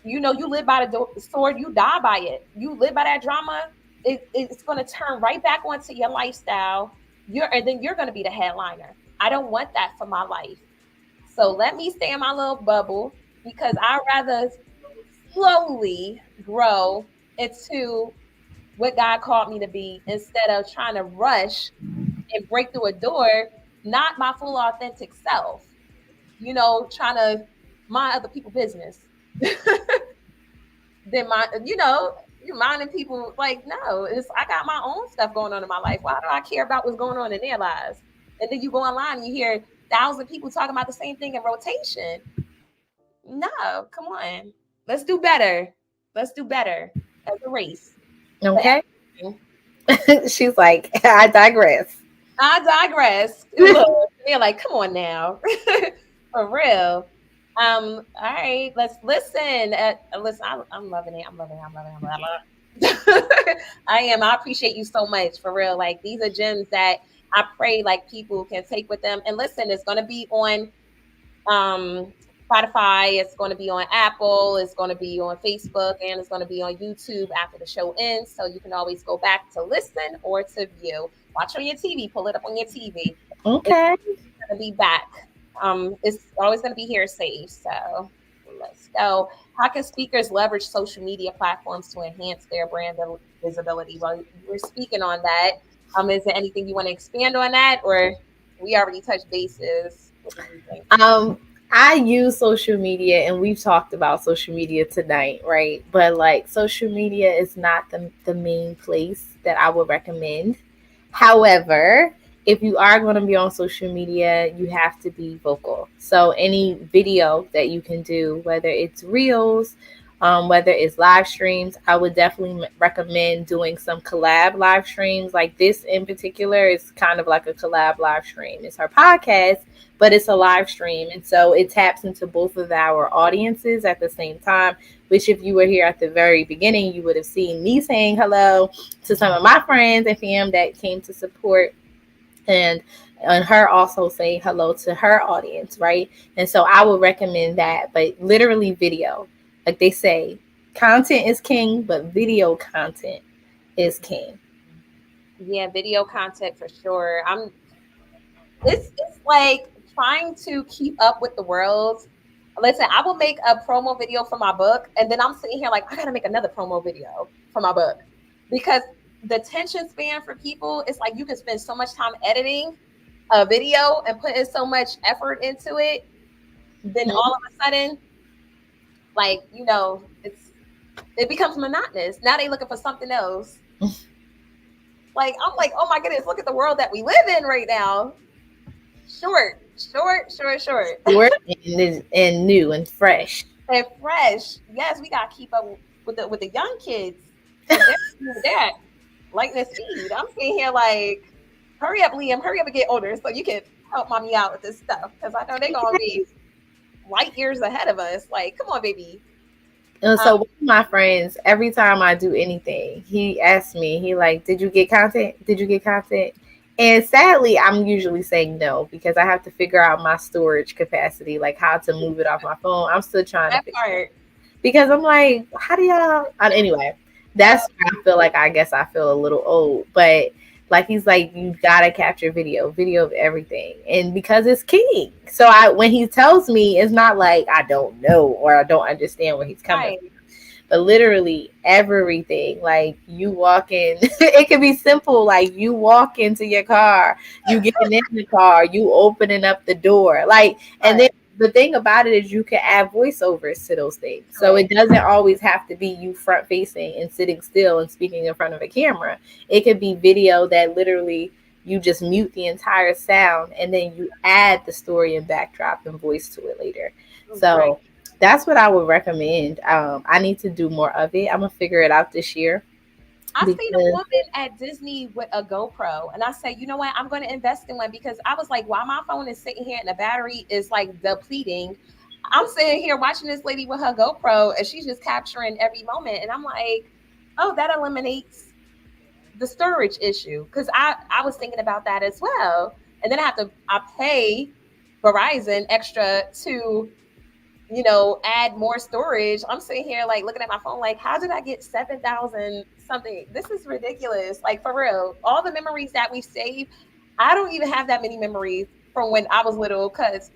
You live by the sword, you die by it. You live by that drama, it's going to turn right back onto your lifestyle. And then you're going to be the headliner. I don't want that for my life. So let me stay in my little bubble, because I'd rather slowly grow into what God called me to be instead of trying to rush and break through a door, not my full authentic self, trying to mind other people's business. Then you're minding people like, no, I got my own stuff going on in my life. Why do I care about what's going on in their lives? And then you go online and you hear 1,000 people talking about the same thing in rotation. No, come on. Let's do better. Let's do better as a race. Okay. She's like, I digress. I digress. Look, they're like, come on now. For real. All right, let's listen. Listen, I'm loving it. I'm loving it. I'm loving it. I'm loving it. I am. I appreciate you so much, for real. Like, these are gems that I pray like people can take with them. And listen, it's going to be on Spotify. It's going to be on Apple. It's going to be on Facebook, and it's going to be on YouTube after the show ends. So you can always go back to listen or to view. Watch on your TV. Pull it up on your TV. Okay. It's going to be back. It's always going to be here safe. So let's go. How can speakers leverage social media platforms to enhance their brand visibility? Well, we're speaking on that. Is there anything you want to expand on that, or we already touched bases? What do you think? I use social media, and we've talked about social media tonight, right? But like, social media is not the main place that I would recommend. However, if you are going to be on social media, you have to be vocal. So any video that you can do, whether it's reels, whether it's live streams, I would definitely recommend doing some collab live streams. Like this in particular is kind of like a collab live stream. It's her podcast, but it's a live stream. And so it taps into both of our audiences at the same time, which if you were here at the very beginning, you would have seen me saying hello to some of my friends and fam that came to support, and her also saying hello to her audience, right? And so I would recommend that, but literally video. Like they say, content is king, but video content is king. Yeah, video content for sure. It's like trying to keep up with the world. Listen, I will make a promo video for my book, and then I'm sitting here like, I gotta make another promo video for my book, because the attention span for people, it's like you can spend so much time editing a video and putting so much effort into it, then all of a sudden, like, it becomes monotonous. Now they looking for something else. Like, I'm like, oh my goodness, look at the world that we live in right now. Short. Short and new and fresh. And fresh. Yes, we gotta keep up with the young kids. They're lightning speed. I'm sitting here like, hurry up, Liam, hurry up and get older so you can help mommy out with this stuff, because I know they're gonna be light years ahead of us. Like, come on, baby. And so one of my friends, every time I do anything, he asks me, he like, did you get content? Did you get content? And sadly, I'm usually saying no, because I have to figure out my storage capacity, like how to move it off my phone. I'm still trying to figure it. Because I'm like, how do y'all? Anyway, that's where I feel like, I guess I feel a little old. But like, he's like, you gotta capture video of everything, and because it's king. So when he tells me, it's not like I don't know or I don't understand where he's coming from. But literally everything, like you walk in, it can be simple. Like you walk into your car, you getting in the car, you opening up the door, like, and then the thing about it is you can add voiceovers to those things. So it doesn't always have to be you front facing and sitting still and speaking in front of a camera. It could be video that literally you just mute the entire sound and then you add the story and backdrop and voice to it later. So that's what I would recommend. I need to do more of it. I'm gonna figure it out this year. I seen a woman at Disney with a GoPro, and I said, you know what, I'm going to invest in one, because I was like, while my phone is sitting here and the battery is like depleting, I'm sitting here watching this lady with her GoPro, and she's just capturing every moment. And I'm like, oh, that eliminates the storage issue, because I was thinking about that as well. And then I pay Verizon extra to add more storage. I'm sitting here like looking at my phone like, how did I get 7,000 something? This is ridiculous. Like, for real, all the memories that we save, I don't even have that many memories from when I was little, because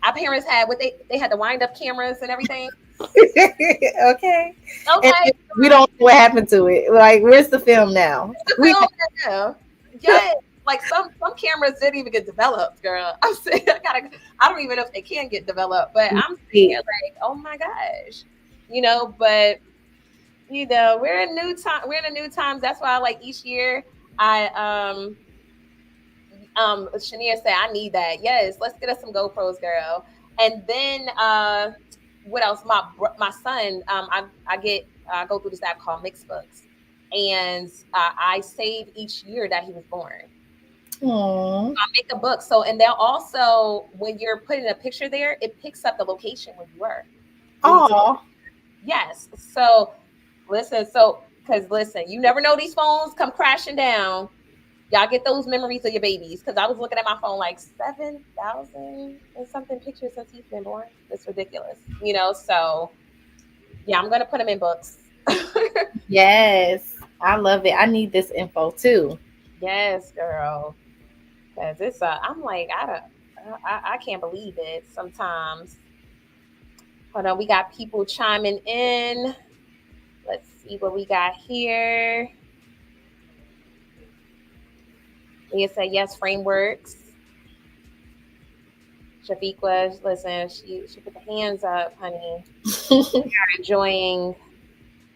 our parents had they had the wind up cameras and everything. Okay. And Okay, we don't know what happened to it. Like, where's the film now? the We film now. Yeah, like some cameras didn't even get developed, girl. I'm saying I don't even know if they can get developed, but I'm sitting here like, oh my gosh, But we're in new time. We're in a new times. That's why, like each year, I Shania said, I need that. Yes, let's get us some GoPros, girl. And then what else? My son, I go through this app called Mixbooks, and I save each year that he was born. Aww. I make a book. So, and they'll also, when you're putting a picture there, it picks up the location where you were when you took it. Aw. Yes. So because listen, you never know, these phones come crashing down. Y'all get those memories of your babies. Because I was looking at my phone like 7,000 and something pictures since he's been born. It's ridiculous, So yeah, I'm gonna put them in books. Yes. I love it. I need this info too. Yes, girl. Because I'm like, I can't believe it sometimes. Hold on, we got people chiming in. Let's see what we got here. Leah said yes, frameworks. Shafiqua, listen, she put the hands up, honey. Enjoying,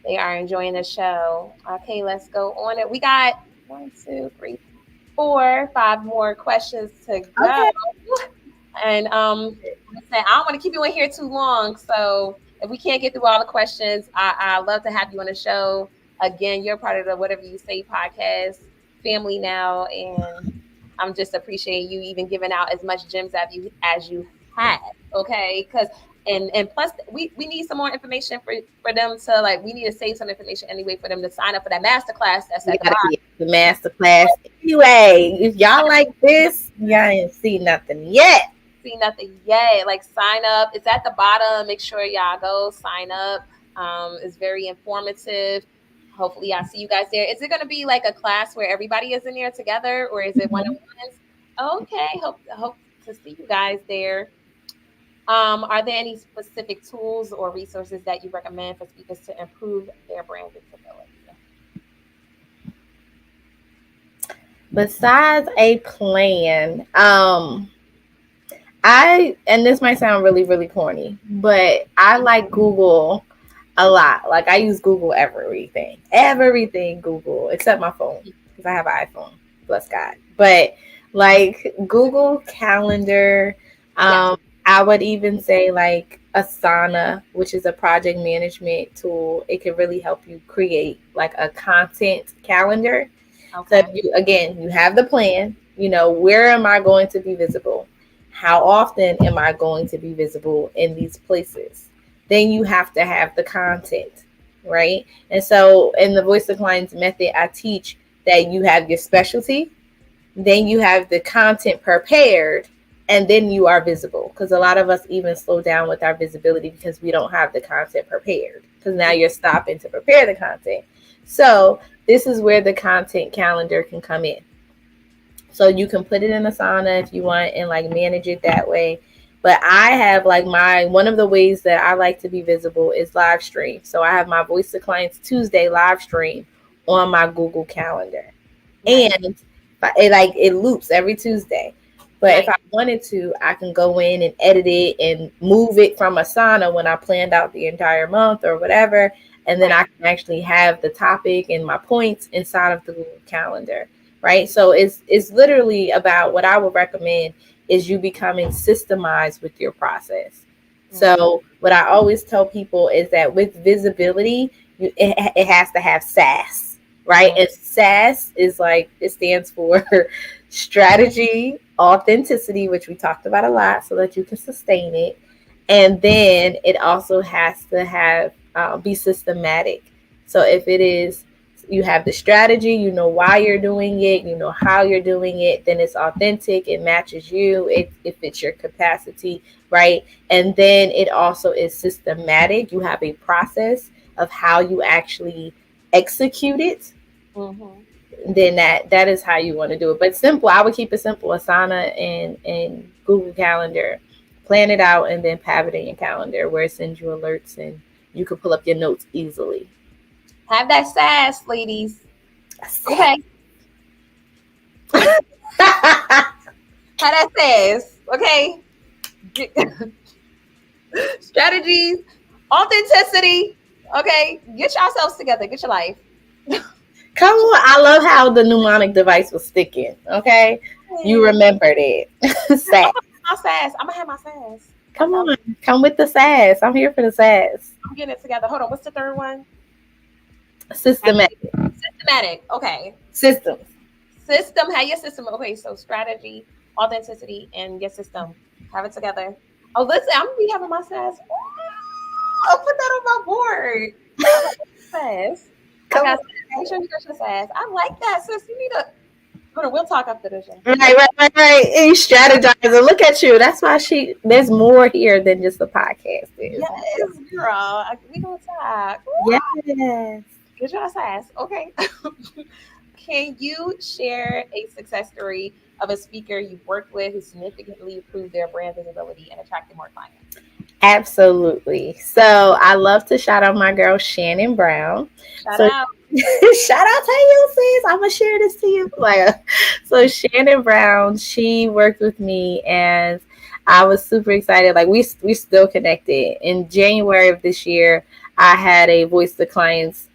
they are enjoying the show. Okay, let's go on it. We got 1, 2, 3, 4, 5 more questions to go. Okay. And listen, I don't want to keep you in here too long. So if we can't get through all the questions, I love to have you on the show. Again, you're part of the Whatever You Say podcast family now, and I'm just appreciating you even giving out as much gems as you have. Okay, because and plus we need some more information for them to, like, we need to save some information anyway for them to sign up for that master class that's You at the gotta bottom. get the master class anyway. If y'all like this, y'all ain't see nothing yet. See nothing yet. Like, sign up. It's at the bottom. Make sure y'all go sign up. It's very informative. Hopefully, I see you guys there. Is it going to be like a class where everybody is in there together, or is it one on ones? Okay, hope to see you guys there. Are there any specific tools or resources that you recommend for speakers to improve their brand visibility? Besides a plan, and this might sound really, really corny, but I like Google a lot. Like, I use Google everything Google, except my phone, because I have an iPhone, bless God. But like Google Calendar, Yes. I would even say like Asana, which is a project management tool. It can really help you create like a content calendar. So Okay. you have the plan, where am I going to be visible? How often am I going to be visible in these places? Then you have to have the content, right? And so in the Voice of Clients method, I teach that you have your specialty, then you have the content prepared, and then you are visible. Because a lot of us even slow down with our visibility because we don't have the content prepared. Because now you're stopping to prepare the content. So this is where the content calendar can come in. So you can put it in Asana if you want and like manage it that way. But I have like one of the ways that I like to be visible is live stream. So I have my Voice of Clients Tuesday live stream on my Google Calendar. Nice. And it loops every Tuesday. But if Nice. I wanted to, I can go in and edit it and move it from Asana when I planned out the entire month or whatever. And then I can actually have the topic and my points inside of the Google Calendar. Right. So it's literally about what I would recommend is you becoming systemized with your process. So what I always tell people is that with visibility, it has to have SaaS, right? And SaaS is like, it stands for strategy, authenticity, which we talked about a lot, so that you can sustain it. And then it also has to have be systematic. So if it is, you have the strategy, you know why you're doing it, you know how you're doing it, then it's authentic, it matches you, it fits your capacity, right? And then it also is systematic. You have a process of how you actually execute it. Then that is how you want to do it. But simple, I would keep it simple. Asana and Google Calendar plan it out and then have it in your calendar where it sends you alerts and you can pull up your notes easily. Have that sass, ladies. Okay. Have that sass. Okay. Strategies, authenticity. Okay. Get yourselves together. Get your life. Come on. I love how the mnemonic device was sticking. Okay. You remembered it. Sass. My sass. I'm gonna have my sass. Come on. Come with the sass. I'm here for the sass. I'm getting it together. Hold on. What's the third one? Systematic. Okay. System. Have your system. Okay. So strategy, authenticity, and your system. Have it together. Oh, listen. I'm gonna be having my sass. I'll put that on my board. Sass. Make sure you get your sass. I like that, sis. You need to. Hold on, we'll talk after this. Right. You strategizing. Look at you. That's why there's more here than just the podcast. Yes, girl. We gonna talk. Yes. Get your sass. Okay. Can you share a success story of a speaker you've worked with who significantly improved their brand visibility and attracted more clients? Absolutely. So I love to shout out my girl Shannon Brown. Shout out. Shout out to you, sis. I'm gonna share this to you. So Shannon Brown, she worked with me, and I was super excited. Like we still connected. In January of this year, I had a Voice to Clients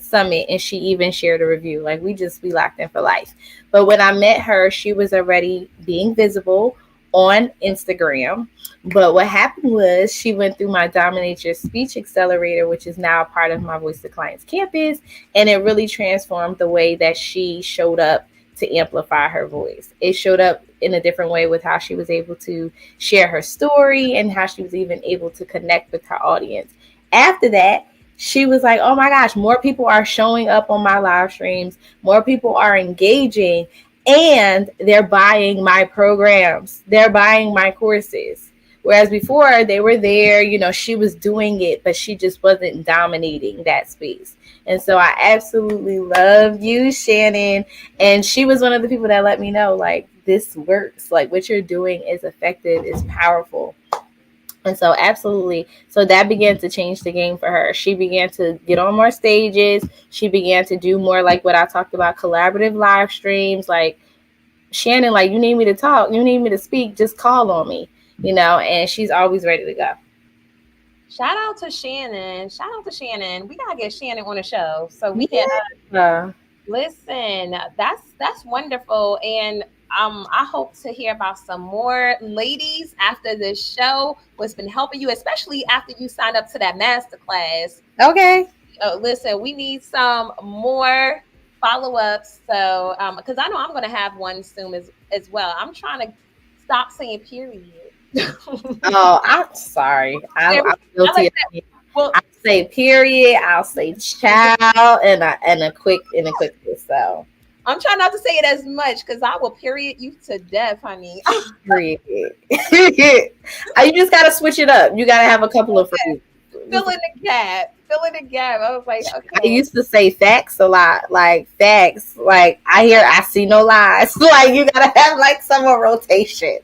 summit, and she even shared a review. Like we locked in for life. But when I met her, she was already being visible on Instagram. But what happened was she went through my Dominate Your Speech Accelerator, which is now a part of my Voice to Clients campus. And it really transformed the way that she showed up to amplify her voice. It showed up in a different way with how she was able to share her story and how she was even able to connect with her audience. After that, she was like, oh my gosh, more people are showing up on my live streams. More people are engaging. And they're buying my programs. They're buying my courses. Whereas before they were there, she was doing it, but she just wasn't dominating that space. And so I absolutely love you, Shannon. And she was one of the people that let me know, like, this works. Like, what you're doing is effective, is powerful. And so absolutely. So that began to change the game for her. She began to get on more stages. She began to do more like what I talked about, collaborative live streams. Like, Shannon, like, you need me to talk, you need me to speak, just call on me, and she's always ready to go. Shout out to Shannon. We gotta get Shannon on the show so we can listen. That's wonderful. And I hope to hear about some more ladies after this show. What's been helping you, especially after you signed up to that masterclass. Okay. Listen, we need some more follow-ups. So, because I know I'm going to have one soon as well. I'm trying to stop saying period. Oh, I'm sorry. I'm guilty. I'll say period. I'll say child and a quick so. I'm trying not to say it as much because I will period you to death, honey. Period. You just gotta switch it up. You gotta have a couple of phrases. Fill in the gap. I was like, okay. I used to say facts a lot. Like facts. Like I see no lies. Like you gotta have like some more rotation.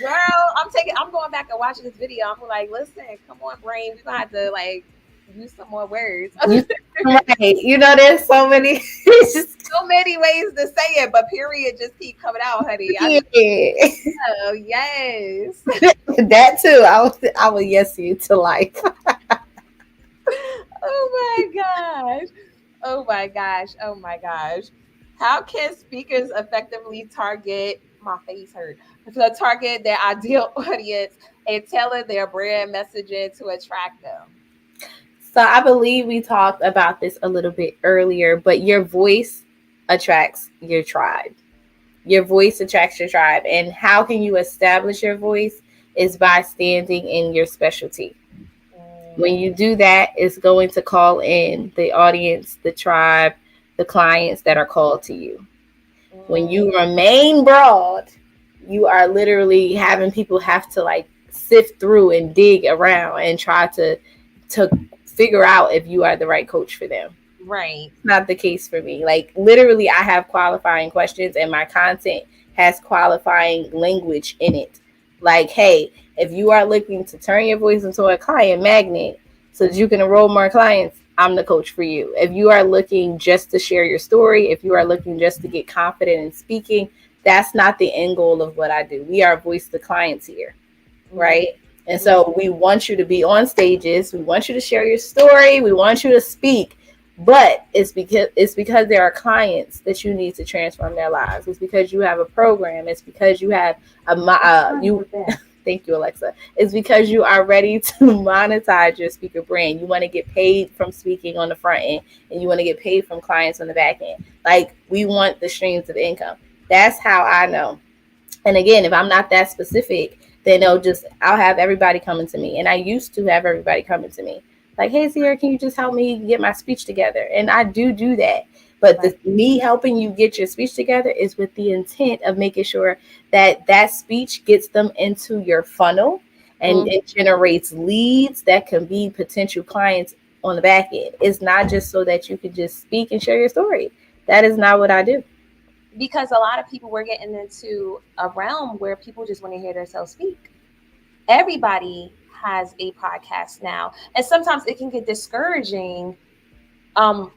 Girl, I'm going back and watching this video. I'm like, listen, come on, brain. We're gonna have to like use some more words. Right. There's so many ways to say it, but period just keep coming out, honey. Oh, yes. That too. I will yes you to life. Oh my gosh. How can speakers effectively target their ideal audience and tailor their brand messaging to attract them? So I believe we talked about this a little bit earlier, but your voice attracts your tribe. Your voice attracts your tribe. And how can you establish your voice is by standing in your specialty. When you do that, it's going to call in the audience, the tribe, the clients that are called to you. When you remain broad, you are literally having people have to like sift through and dig around and try to figure out if you are the right coach for them. Right. It's not the case for me. Like literally I have qualifying questions and my content has qualifying language in it. Like, hey, if you are looking to turn your voice into a client magnet so that you can enroll more clients, I'm the coach for you. If you are looking just to share your story, if you are looking just to get confident in speaking, that's not the end goal of what I do. We are voice to clients here, Mm-hmm. right? And so we want you to be on stages. We want you to share your story. We want you to speak. But it's because there are clients that you need to transform their lives. It's because you have a program. It's because you have you. Thank you, Alexa. It's because you are ready to monetize your speaker brand. You want to get paid from speaking on the front end, and you want to get paid from clients on the back end. Like, we want the streams of income. That's how I know. And again, if I'm not that specific, then I'll have everybody coming to me. And I used to have everybody coming to me like, hey, Ciara, can you just help me get my speech together? And I do that. But Right. me helping you get your speech together is with the intent of making sure that that speech gets them into your funnel, and Mm-hmm. it generates leads that can be potential clients on the back end. It's not just so that you can just speak and share your story. That is not what I do. Because a lot of people were getting into a realm where people just want to hear themselves speak. Everybody has a podcast now, and sometimes it can get discouraging. Um,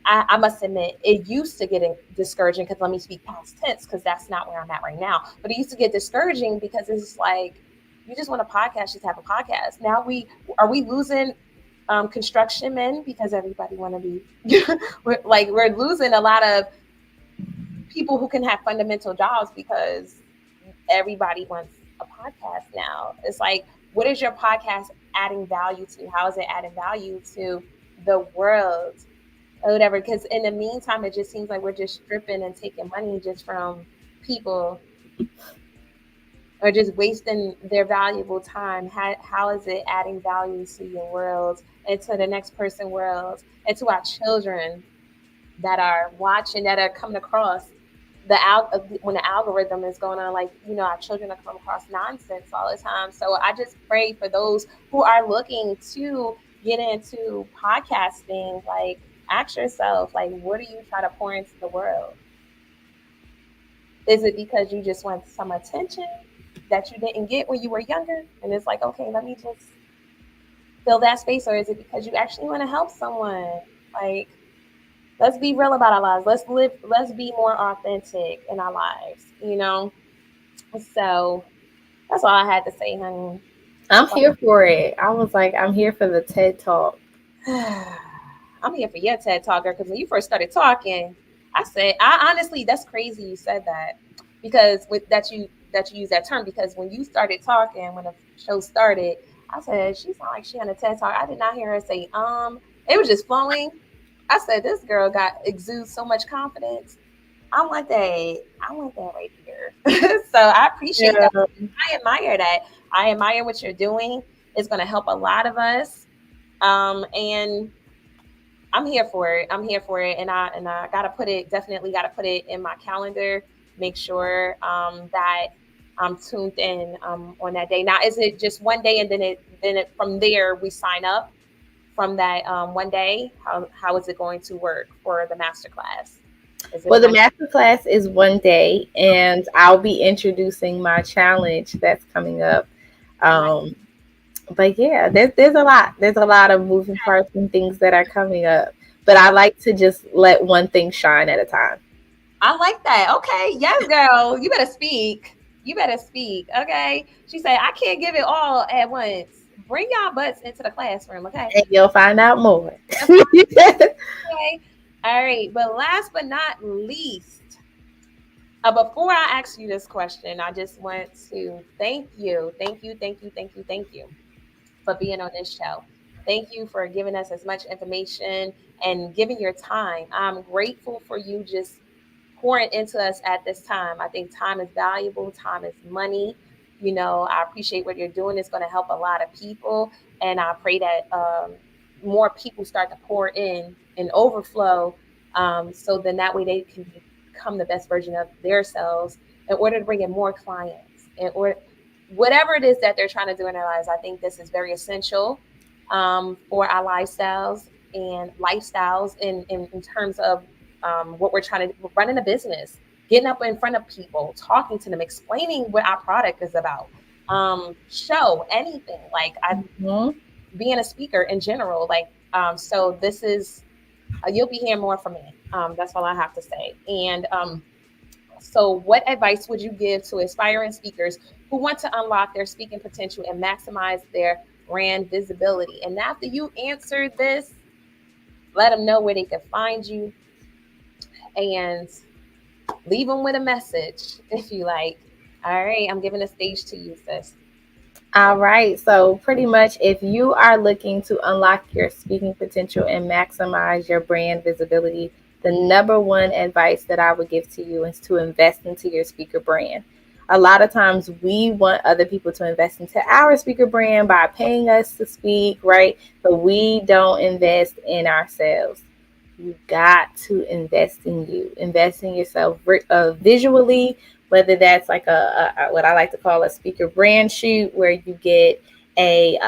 I must admit, it used to get discouraging because let me speak past tense because that's not where I'm at right now. But it used to get discouraging because it's like you just want a podcast, just have a podcast. Now we losing construction men because everybody want to be we're losing a lot of people who can have fundamental jobs because everybody wants a podcast now. It's like, what is your podcast adding value to? How is it adding value to the world or whatever? Because in the meantime, it just seems like we're just stripping and taking money just from people or just wasting their valuable time. How is it adding value to your world and to the next person world and to our children that are watching, that are coming across when the algorithm is going on, like, our children are coming across nonsense all the time. So I just pray for those who are looking to get into podcasting. Like, ask yourself, like, what are you trying to pour into the world? Is it because you just want some attention that you didn't get when you were younger, and it's like, okay, let me just fill that space? Or is it because you actually want to help someone? Like, let's be real about our lives. Let's be more authentic in our lives. So that's all I had to say, honey. I'm That's all. here for it. I was like, I'm here for the TED Talk. I'm here for your TED Talker because when you first started talking, I honestly, that's crazy you said that because with that you use that term because when you started talking, when the show started, I said she sounded like she on a TED Talk. I did not hear her say It was just flowing. I said this girl got exudes so much confidence. I want that. I want that right here. So I appreciate that. Yeah. I admire that. I admire what you're doing. It's going to help a lot of us. And I'm here for it. I'm here for it. And I gotta put it, definitely gotta put it in my calendar. Make sure that I'm tuned in on that day. Now, is it just one day and then from there we sign up from that one day? How is it going to work for the masterclass? Is it a Well, the one? master class is one day, and I'll be introducing my challenge that's coming up. Nice. Um, but yeah, there's a lot. There's a lot of moving parts and things that are coming up. But I like to just let one thing shine at a time. I like that. Okay, yes, girl. You better speak. You better speak. Okay. She said, I can't give it all at once. Bring y'all butts into the classroom. Okay. And you'll find out more. Okay. All right. But last but not least, before I ask you this question, I just want to thank you. Thank you. Thank you. Thank you. Thank you for being on this show. Thank you for giving us as much information and giving your time. I'm grateful for you just pouring into us at this time. I think time is valuable, time is money. I appreciate what you're doing. It's going to help a lot of people. And I pray that more people start to pour in and overflow. So then that way they can become the best version of themselves in order to bring in more clients or whatever it is that they're trying to do in their lives. I think this is very essential for our lifestyles in terms of what we're trying to running a business, getting up in front of people, talking to them, explaining what our product is about. show, anything. Like I Mhm. being a speaker in general. Like so this is you'll be hearing more from me. That's all I have to say. And so, what advice would you give to aspiring speakers who want to unlock their speaking potential and maximize their brand visibility? And after you answer this, let them know where they can find you and leave them with a message if you like. All right, I'm giving the stage to you, sis. All right. So, pretty much, if you are looking to unlock your speaking potential and maximize your brand visibility, the number one advice that I would give to you is to invest into your speaker brand. A lot of times, we want other people to invest into our speaker brand by paying us to speak, right? But we don't invest in ourselves. You got to invest in you, invest in yourself visually, whether that's like a what I like to call a speaker brand shoot, where you get a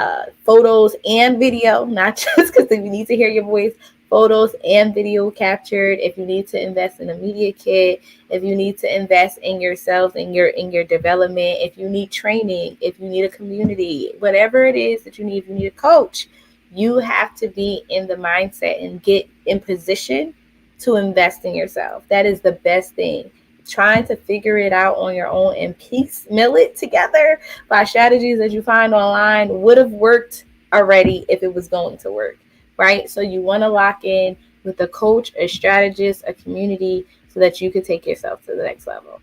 photos and video, not just because you need to hear your voice, photos and video captured. If you need to invest in a media kit, if you need to invest in yourself, in your development, if you need training, if you need a community, whatever it is that you need, if you need a coach, you have to be in the mindset and get in position to invest in yourself. That is the best thing. Trying to figure it out on your own and piecemeal it together by strategies that you find online would have worked already if it was going to work, right? So you want to lock in with a coach, a strategist, a community, so that you can take yourself to the next level.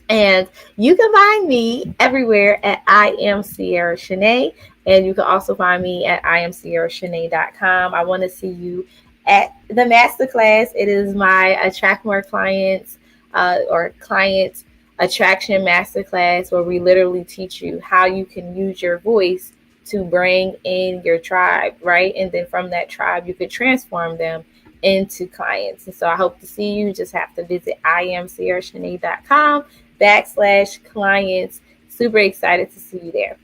And you can find me everywhere at I am Ciara Shanae. And you can also find me at iamciarashanae.com. I want to see you at the masterclass. It is my Attract More Clients or Clients Attraction Masterclass, where we literally teach you how you can use your voice to bring in your tribe, right? And then from that tribe, you could transform them into clients. And so I hope to see you. Just have to visit iamciarashanae.com/clients. Super excited to see you there.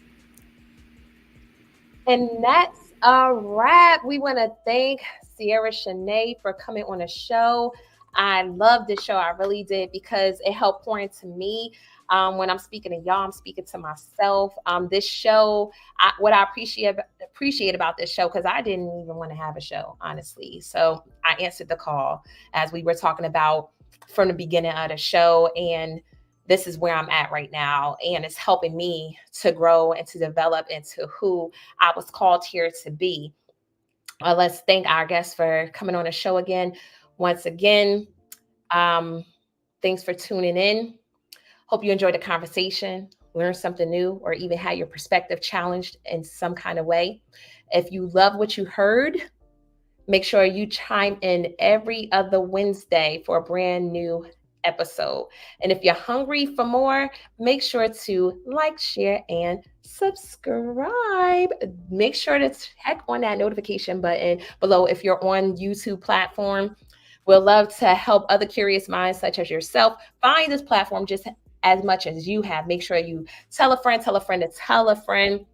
And that's a wrap. We want to thank Ciara Shanae for coming on the show. I love this show. I really did because it helped pour into me. When I'm speaking to y'all, I'm speaking to myself. This show, what I appreciate about this show, because I didn't even want to have a show, honestly. So I answered the call as we were talking about from the beginning of the show, and this is where I'm at right now, and it's helping me to grow and to develop into who I was called here to be. Let's thank our guests for coming on the show again. Once again, um, thanks for tuning in. Hope you enjoyed the conversation, learned something new, or even had your perspective challenged in some kind of way. If you love what you heard, make sure you chime in every other Wednesday for a brand new episode. And if you're hungry for more, make sure to like, share, and subscribe. Make sure to check on that notification button below if you're on YouTube platform. We'll love to help other curious minds such as yourself find this platform just as much as you have. Make sure you tell a friend to tell a friend.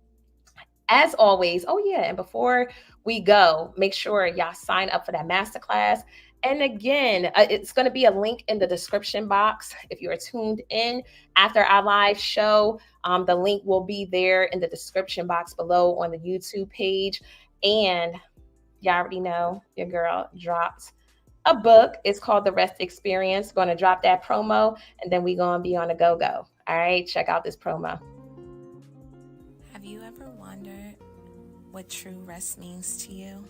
As always, oh yeah, and before we go, make sure y'all sign up for that masterclass. And again, it's going to be a link in the description box. If you are tuned in after our live show, the link will be there in the description box below on the YouTube page. And y'all already know your girl dropped a book. It's called The Rest Experience. Going to drop that promo, and then we're going to be on a go-go. All right, check out this promo. Have you ever wondered what true rest means to you?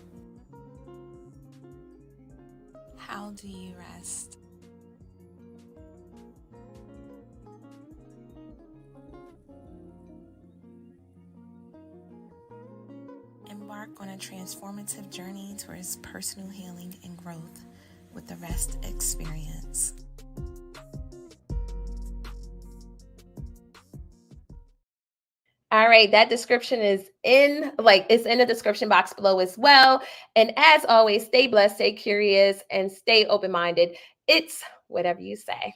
How do you rest? Embark on a transformative journey towards personal healing and growth with the Rest Experience. All right, that description is it's in the description box below as well. And as always, stay blessed, stay curious, and stay open minded. It's whatever you say.